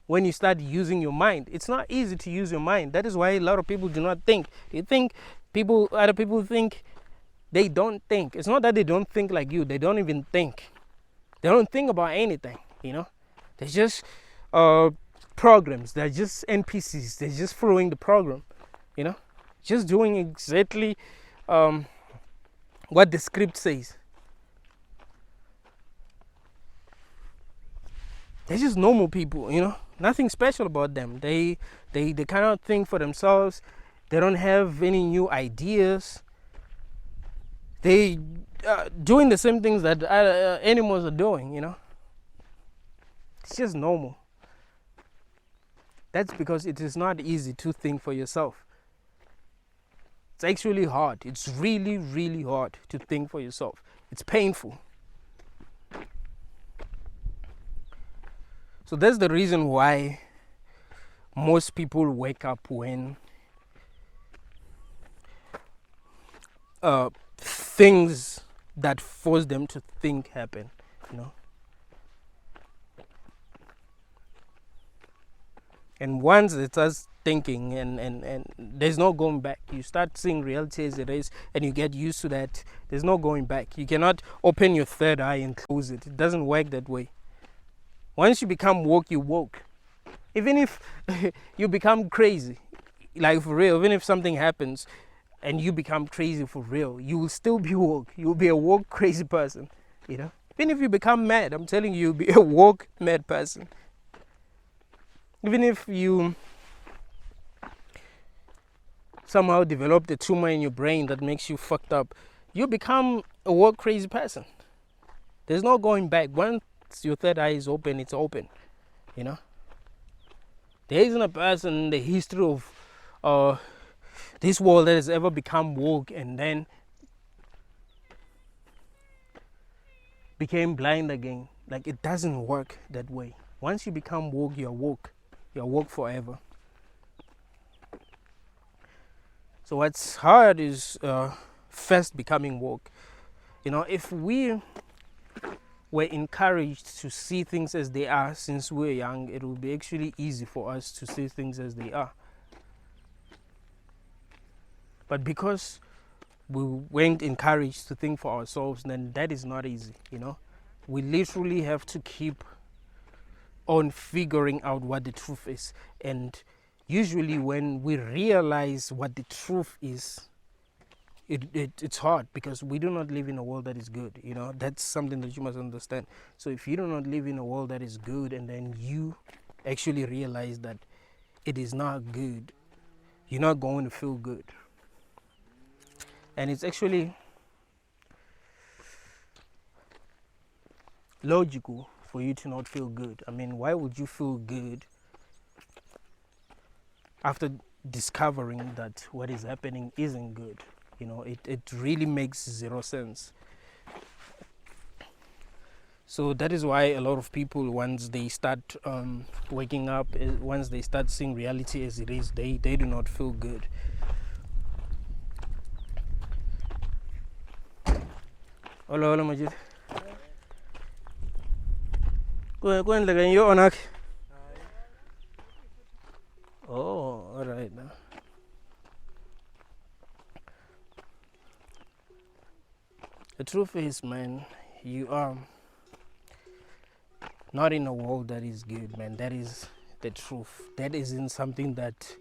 when you start using your mind. It's not easy to use your mind. That is why a lot of people do not think. Other people think they don't think. It's not that they don't think like you. They don't even think. They don't think about anything, They're just programs. They're just NPCs. They're just following the program, Just doing exactly what the script says. They're just normal people, Nothing special about them. They cannot think for themselves. They don't have any new ideas. They doing the same things that animals are doing, It's just normal. That's because it is not easy to think for yourself. It's actually hard. It's really, really hard to think for yourself. It's painful. So that's the reason why most people wake up when things that force them to think happen, And once it starts thinking and there's no going back, you start seeing reality as it is and you get used to that, there's no going back. You cannot open your third eye and close it. It doesn't work that way. Once you become woke, you woke. Even if you become crazy, like for real, even if something happens and you become crazy for real, you will still be woke. You will be a woke, crazy person, Even if you become mad, I'm telling you, you'll be a woke, mad person. Even if you somehow developed a tumor in your brain that makes you fucked up, you become a woke, crazy person. There's no going back. Once your third eye is open, it's open, There isn't a person in the history of this world that has ever become woke and then became blind again. Like, it doesn't work that way. Once you become woke, you're woke. You're woke forever. So what's hard is first becoming woke. If we were encouraged to see things as they are since we're young, it will be actually easy for us to see things as they are. But because we weren't encouraged to think for ourselves, then that is not easy. We literally have to keep on figuring out what the truth is. And usually when we realize what the truth is, it's hard, because we do not live in a world that is good. That's something that you must understand. So if you do not live in a world that is good, and then you actually realize that it is not good, you're not going to feel good. And it's actually logical for you to not feel good. I mean, why would you feel good after discovering that what is happening isn't good? It really makes zero sense. So that is why a lot of people, once they start waking up, once they start seeing reality as it is, they do not feel good. Hola, Majid. Oh, all right. The truth is, man, you are not in a world that is good, man. That is the truth. That isn't something that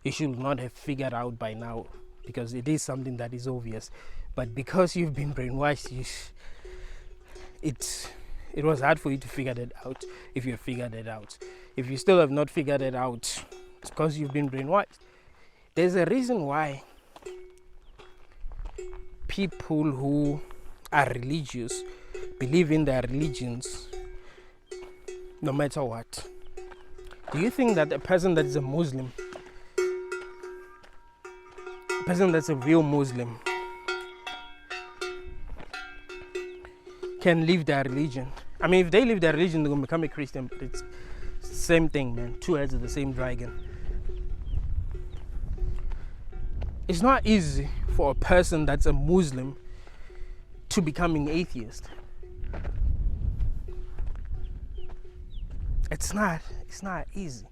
you should not have figured out by now, because it is something that is obvious. But because you've been brainwashed, it was hard for you to figure that out. If you figured it out, if you still have not figured it out, it's because you've been brainwashed. There's a reason why people who are religious believe in their religions no matter what. Do you think that a person that is a Muslim, a person that's a real Muslim, can leave their religion? I mean, if they leave their religion, they're going to become a Christian. But it's the same thing, man. Two heads of the same dragon. It's not easy for a person that's a Muslim to become an atheist. It's not easy.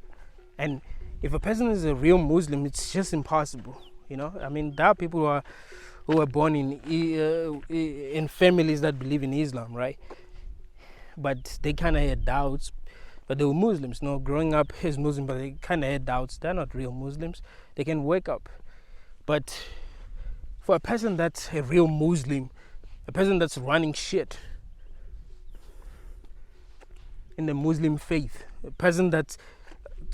And if a person is a real Muslim, it's just impossible. I mean, there are people who are born in families that believe in Islam, right? But they kind of had doubts. But they were Muslims, growing up as Muslims, but they kind of had doubts. They're not real Muslims. They can wake up. But for a person that's a real Muslim, a person that's running shit in the Muslim faith, a person that's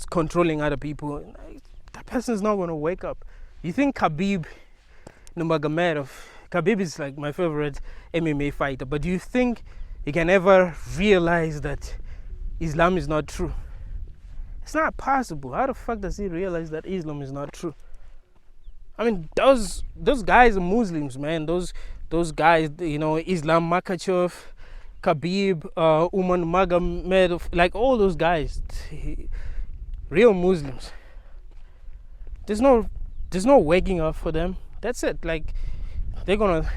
controlling other people, that person is not going to wake up. You think Khabib Nurmagomedov, Khabib is like my favorite MMA fighter, but do you think he can ever realize that Islam is not true? It's not possible. How the fuck does he realize that Islam is not true? I mean, those guys are Muslims, man. Those guys, Islam Makhachev, Khabib, Umar Nurmagomedov, like all those guys, real Muslims. There's no waking up for them. That's it. Like, they're gonna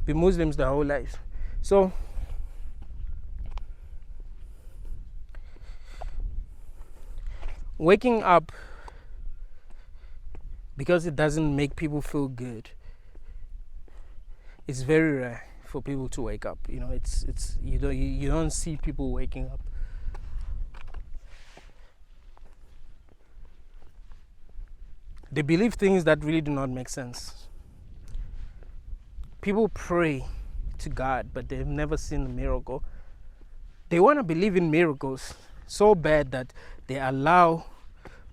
be Muslims their whole life. So waking up, because it doesn't make people feel good, it's very rare for people to wake up. It's you don't see people waking up. They believe things that really do not make sense. People pray to God, but they've never seen a miracle. They want to believe in miracles so bad that they allow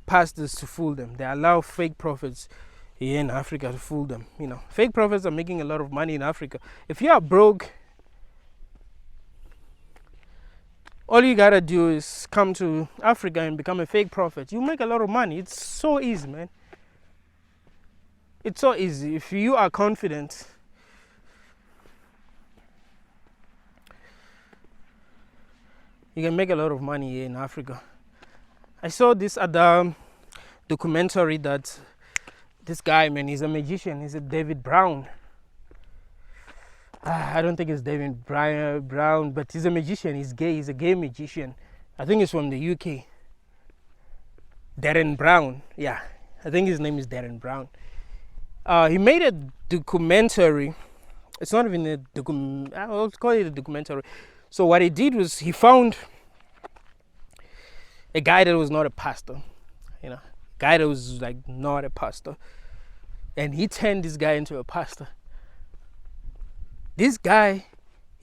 pastors to fool them. They allow fake prophets here in Africa to fool them. Fake prophets are making a lot of money in Africa. If you are broke, all you gotta do is come to Africa and become a fake prophet. You make a lot of money. It's so easy, man. It's so easy. If you are confident You can make a lot of money here in Africa. I saw this other documentary that this guy, man, he's a magician. He's a David Brown. I don't think it's David Brown, but he's a magician. He's gay. He's a gay magician. I think he's from the UK. Darren Brown. Yeah, I think his name is Darren Brown. He made a documentary. It's not even a documentary. I'll call it a documentary. So what he did was he found a guy that was not a pastor. A guy that was like not a pastor. And he turned this guy into a pastor. He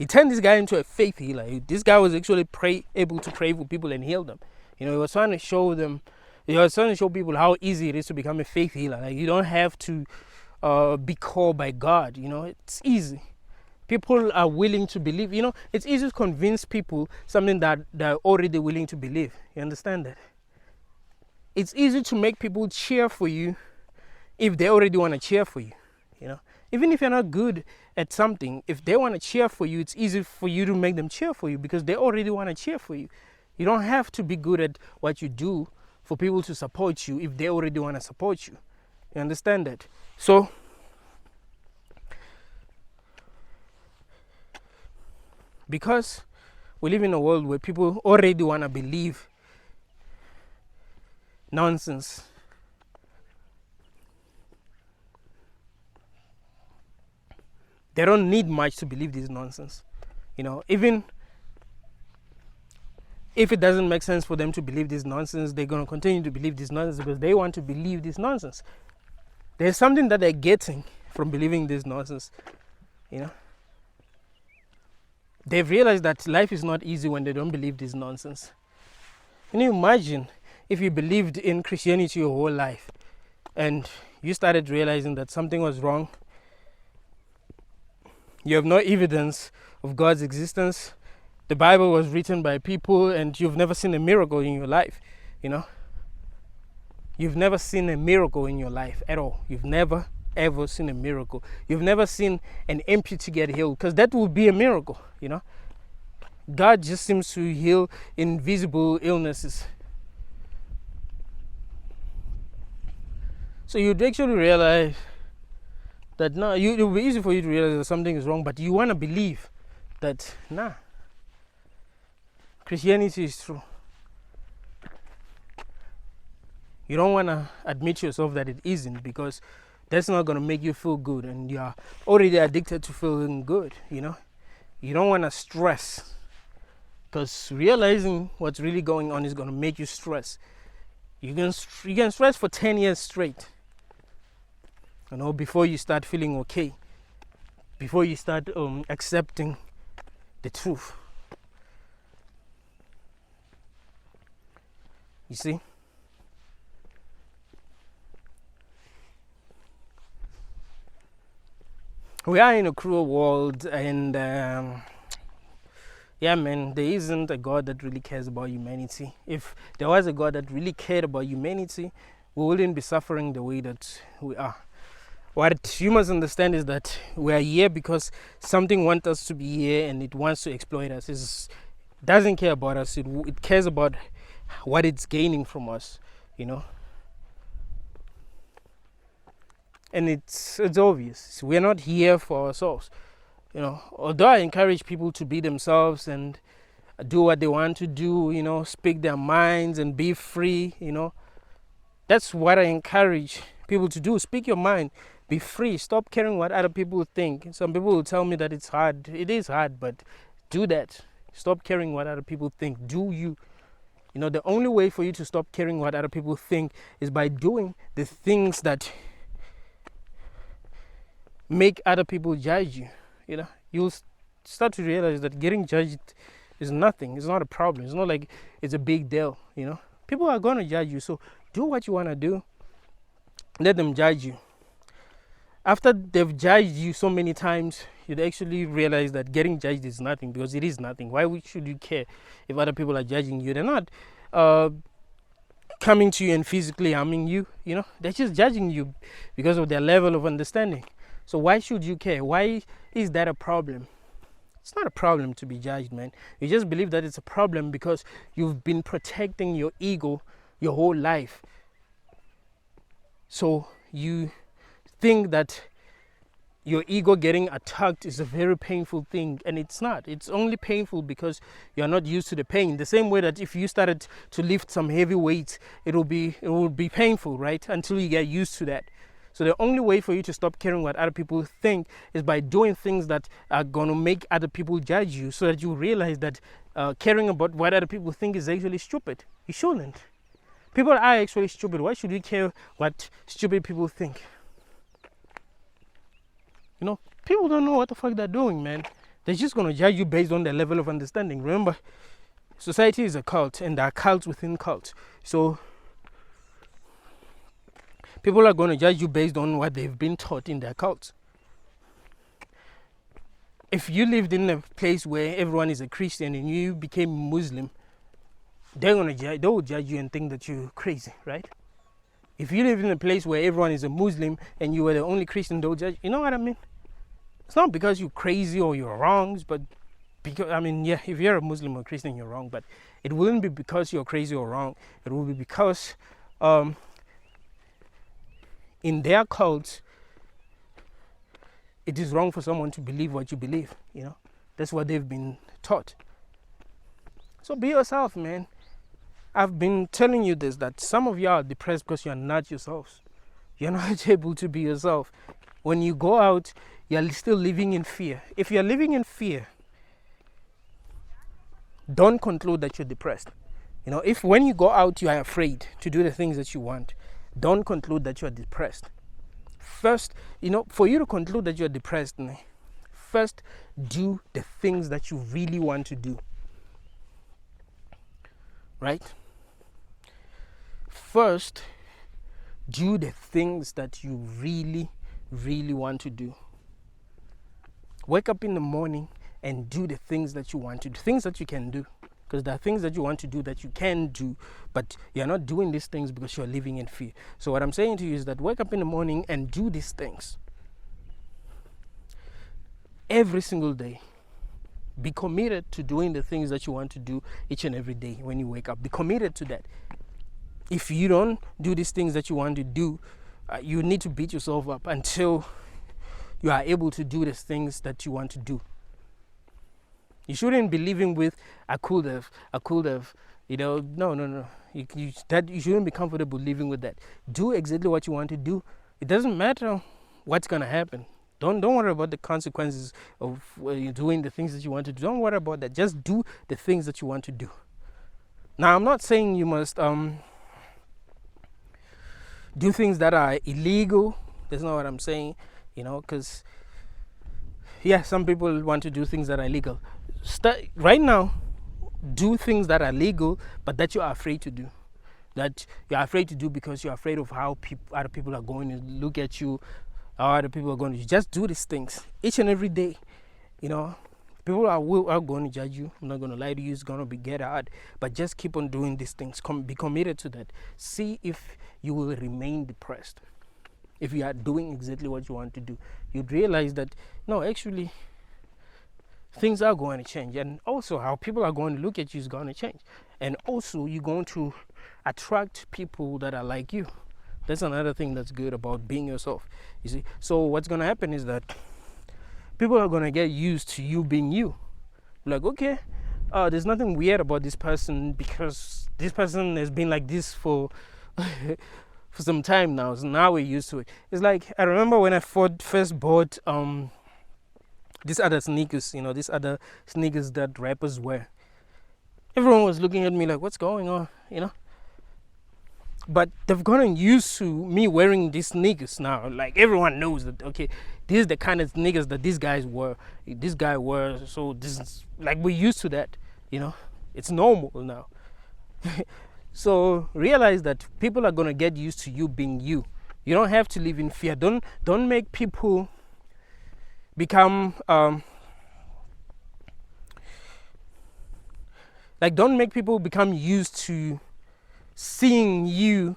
turned this guy into a faith healer. This guy was actually able to pray for people and heal them. He was trying to show them, he was trying to show people how easy it is to become a faith healer. Like, you don't have to be called by God. It's easy. People are willing to believe. It's easy to convince people something that they're already willing to believe. You understand that? It's easy to make people cheer for you if they already want to cheer for you. Even if you're not good at something, if they want to cheer for you, it's easy for you to make them cheer for you because they already want to cheer for you. You don't have to be good at what you do for people to support you if they already want to support you. You understand that? So, because we live in a world where people already want to believe nonsense, they don't need much to believe this nonsense. Even if it doesn't make sense for them to believe this nonsense, they're going to continue to believe this nonsense because they want to believe this nonsense. There's something that they're getting from believing this nonsense. They've realized that life is not easy when they don't believe this nonsense. Can you imagine if you believed in Christianity your whole life and you started realizing that something was wrong? You have no evidence of God's existence. The Bible was written by people and you've never seen a miracle in your life. You've never seen a miracle in your life at all. You've never ever seen a miracle. You've never seen an amputee get healed, because that would be a miracle. God just seems to heal invisible illnesses. So you'd actually realize that it will be easy for you to realize that something is wrong, but you want to believe that Christianity is true. You don't want to admit to yourself that it isn't, because that's not going to make you feel good, and you are already addicted to feeling good. You don't want to stress, because realizing what's really going on is going to make you stress. You can stress for 10 years straight, before you start feeling okay, before you start accepting the truth. You see? We are in a cruel world, and there isn't a God that really cares about humanity. If there was a God that really cared about humanity, we wouldn't be suffering the way that we are. What you must understand is that we are here because something wants us to be here, and it wants to exploit us. It doesn't care about us. It cares about what it's gaining from us, And it's obvious. We're not here for ourselves. Although I encourage people to be themselves and do what they want to do, speak their minds and be free, That's what I encourage people to do. Speak your mind. Be free. Stop caring what other people think. Some people will tell me that it's hard. It is hard, but do that. Stop caring what other people think. Do you. The only way for you to stop caring what other people think is by doing the things that make other people judge you. You'll start to realize that getting judged is nothing. It's not a problem. It's not like it's a big deal. People are going to judge you, so do what you want to do. Let them judge you. After they've judged you so many times, you'd actually realize that getting judged is nothing, because it is nothing. Why should you care if other people are judging you? They're not coming to you and physically harming you. They're just judging you because of their level of understanding. So why should you care? Why is that a problem? It's not a problem to be judged, man. You just believe that it's a problem because you've been protecting your ego your whole life. So you think that your ego getting attacked is a very painful thing, and it's not. It's only painful because you're not used to the pain. The same way that if you started to lift some heavy weights, it will be painful, right? Until you get used to that. So the only way for you to stop caring what other people think is by doing things that are going to make other people judge you, so that you realize that caring about what other people think is actually stupid. You shouldn't. People are actually stupid. Why should we care what stupid people think? You know, people don't know what the fuck they're doing, man. They're just going to judge you based on their level of understanding. Remember, society is a cult, and there are cults within cults. So people are going to judge you based on what they've been taught in their cults. If you lived in a place where everyone is a Christian and you became Muslim, they will judge you and think that you're crazy, right? If you live in a place where everyone is a Muslim and you were the only Christian, they'll judge. You know what I mean? It's not because you're crazy or you're wrong, but because, I mean, yeah, if you're a Muslim or Christian, you're wrong, but it wouldn't be because you're crazy or wrong. It will be because in their cults, it is wrong for someone to believe what you believe, you know? That's what they've been taught. So be yourself, man. I've been telling you this, that some of you are depressed because you're not yourselves. You're not able to be yourself. When you go out, you're still living in fear. If you're living in fear, don't conclude that you're depressed. You know, if when you go out, you are afraid to do the things that you want, don't conclude that you're depressed. First, you know, for you to conclude that you're depressed, first do the things that you really want to do. Right? First, do the things that you really, really want to do. Wake up in the morning and do the things that you want to do, things that you can do. Because there are things that you want to do that you can do, but you're not doing these things because you're living in fear. So what I'm saying to you is that wake up in the morning and do these things. Every single day. Be committed to doing the things that you want to do each and every day when you wake up. Be committed to that. If you don't do these things that you want to do, you need to beat yourself up until you are able to do the things that you want to do. You shouldn't be living with, I could have, you know, no. You shouldn't be comfortable living with that. Do exactly what you want to do. It doesn't matter what's going to happen. Don't worry about the consequences of doing the things that you want to do. Don't worry about that. Just do the things that you want to do. Now, I'm not saying you must do things that are illegal. That's not what I'm saying, you know, because, yeah, some people want to do things that are illegal. Right now, do things that are legal, but that you are afraid to do. That you're afraid to do because you're afraid of how other people are going to look at you, how other people are going to just do these things each and every day. You know, people are going to judge you. I'm not going to lie to you. It's going to get hard, but just keep on doing these things. Be committed to that. See if you will remain depressed. If you are doing exactly what you want to do, you'd realize that, no, actually, things are going to change. And also how people are going to look at you is going to change. And also you're going to attract people that are like you. That's another thing that's good about being yourself. You see, so what's going to happen is that people are going to get used to you being you. Like, okay, there's nothing weird about this person because this person has been like this for for some time now. So now we're used to it. It's like, I remember when I first bought these other sneakers, you know, these other sneakers that rappers wear. Everyone was looking at me like, what's going on, you know? But they've gotten used to me wearing these sneakers now. Like, everyone knows that, okay, this is the kind of sneakers that these guys wear. This guy wears, so this is, like, we're used to that, you know? It's normal now. So realize that people are going to get used to you being you. You don't have to live in fear. Don't make people become don't make people become used to seeing you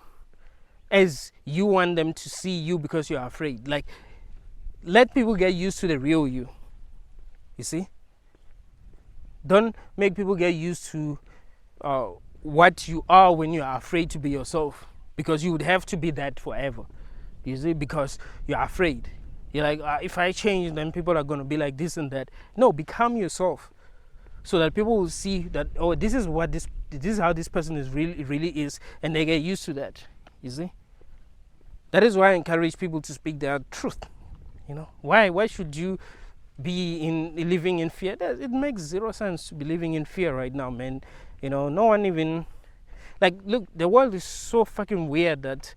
as you want them to see you because you're afraid. Like, let people get used to the real you. You see, Don't make people get used to what you are when you are afraid to be yourself, because you would have to be that forever. You see, because you're afraid. You're like, if I change, then people are going to be like this and that. No, become yourself, so that people will see that, oh, this is how this person is really is, and they get used to that. You see, that is why I encourage people to speak their truth. Why should you be living in fear? It makes zero sense to be living in fear right now, man. No one even, like, look, the world is so fucking weird that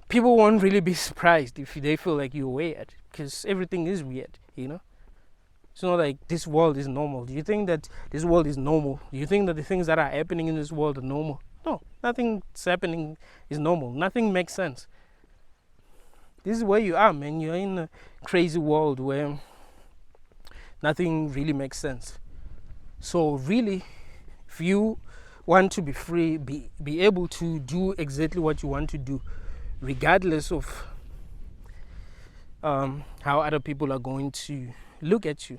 people won't really be surprised if they feel like you're weird, because everything is weird. It's not like this world is normal. Do you think that this world is normal? Do you think that the things that are happening in this world are normal? No, nothing that's happening is normal. Nothing makes sense. This is where you are, man. You're in a crazy world where nothing really makes sense. So really, if you want to be free, be able to do exactly what you want to do, regardless of how other people are going to look at you.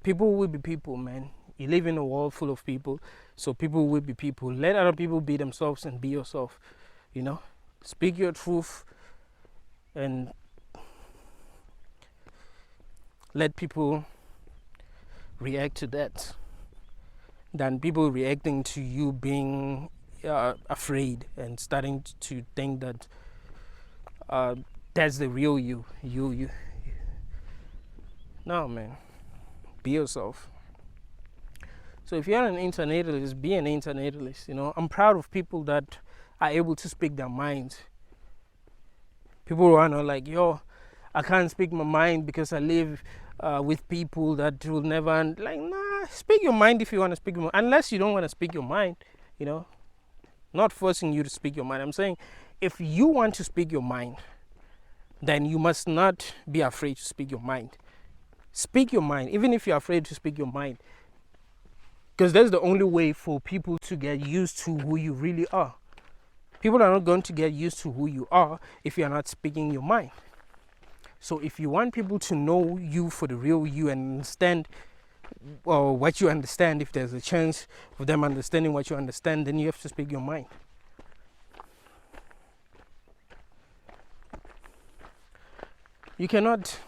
People will be people, man. You live in a world full of people, so people will be people. Let other people be themselves and be yourself. Speak your truth and let people react to that, than people reacting to you being afraid and starting to think that that's the real you. No, man. Be yourself. So if you're an antinatalist, be an antinatalist. I'm proud of people that are able to speak their minds. People who are not like, yo, I can't speak my mind because I live with people that will never, like, nah, speak your mind if you want to speak your mind. Unless you don't want to speak your mind, not forcing you to speak your mind. I'm saying, if you want to speak your mind, then you must not be afraid to speak your mind. Speak your mind, even if you're afraid to speak your mind. Because that's the only way for people to get used to who you really are. People are not going to get used to who you are if you're not speaking your mind. So if you want people to know you for the real you and understand what you understand, if there's a chance of them understanding what you understand, then you have to speak your mind. You cannot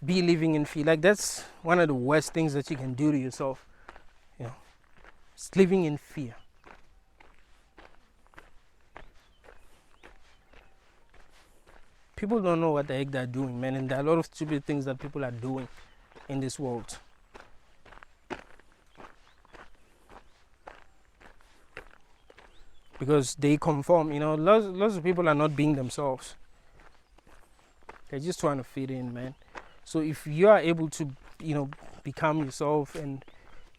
be living in fear. Like, that's one of the worst things that you can do to yourself. It's living in fear. People don't know what the heck they're doing, man, and there are a lot of stupid things that people are doing in this world. Because they conform, lots of people are not being themselves. They're just trying to fit in, man. So if you are able to, become yourself and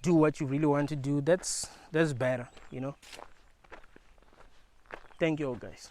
do what you really want to do, that's better, Thank you all, guys.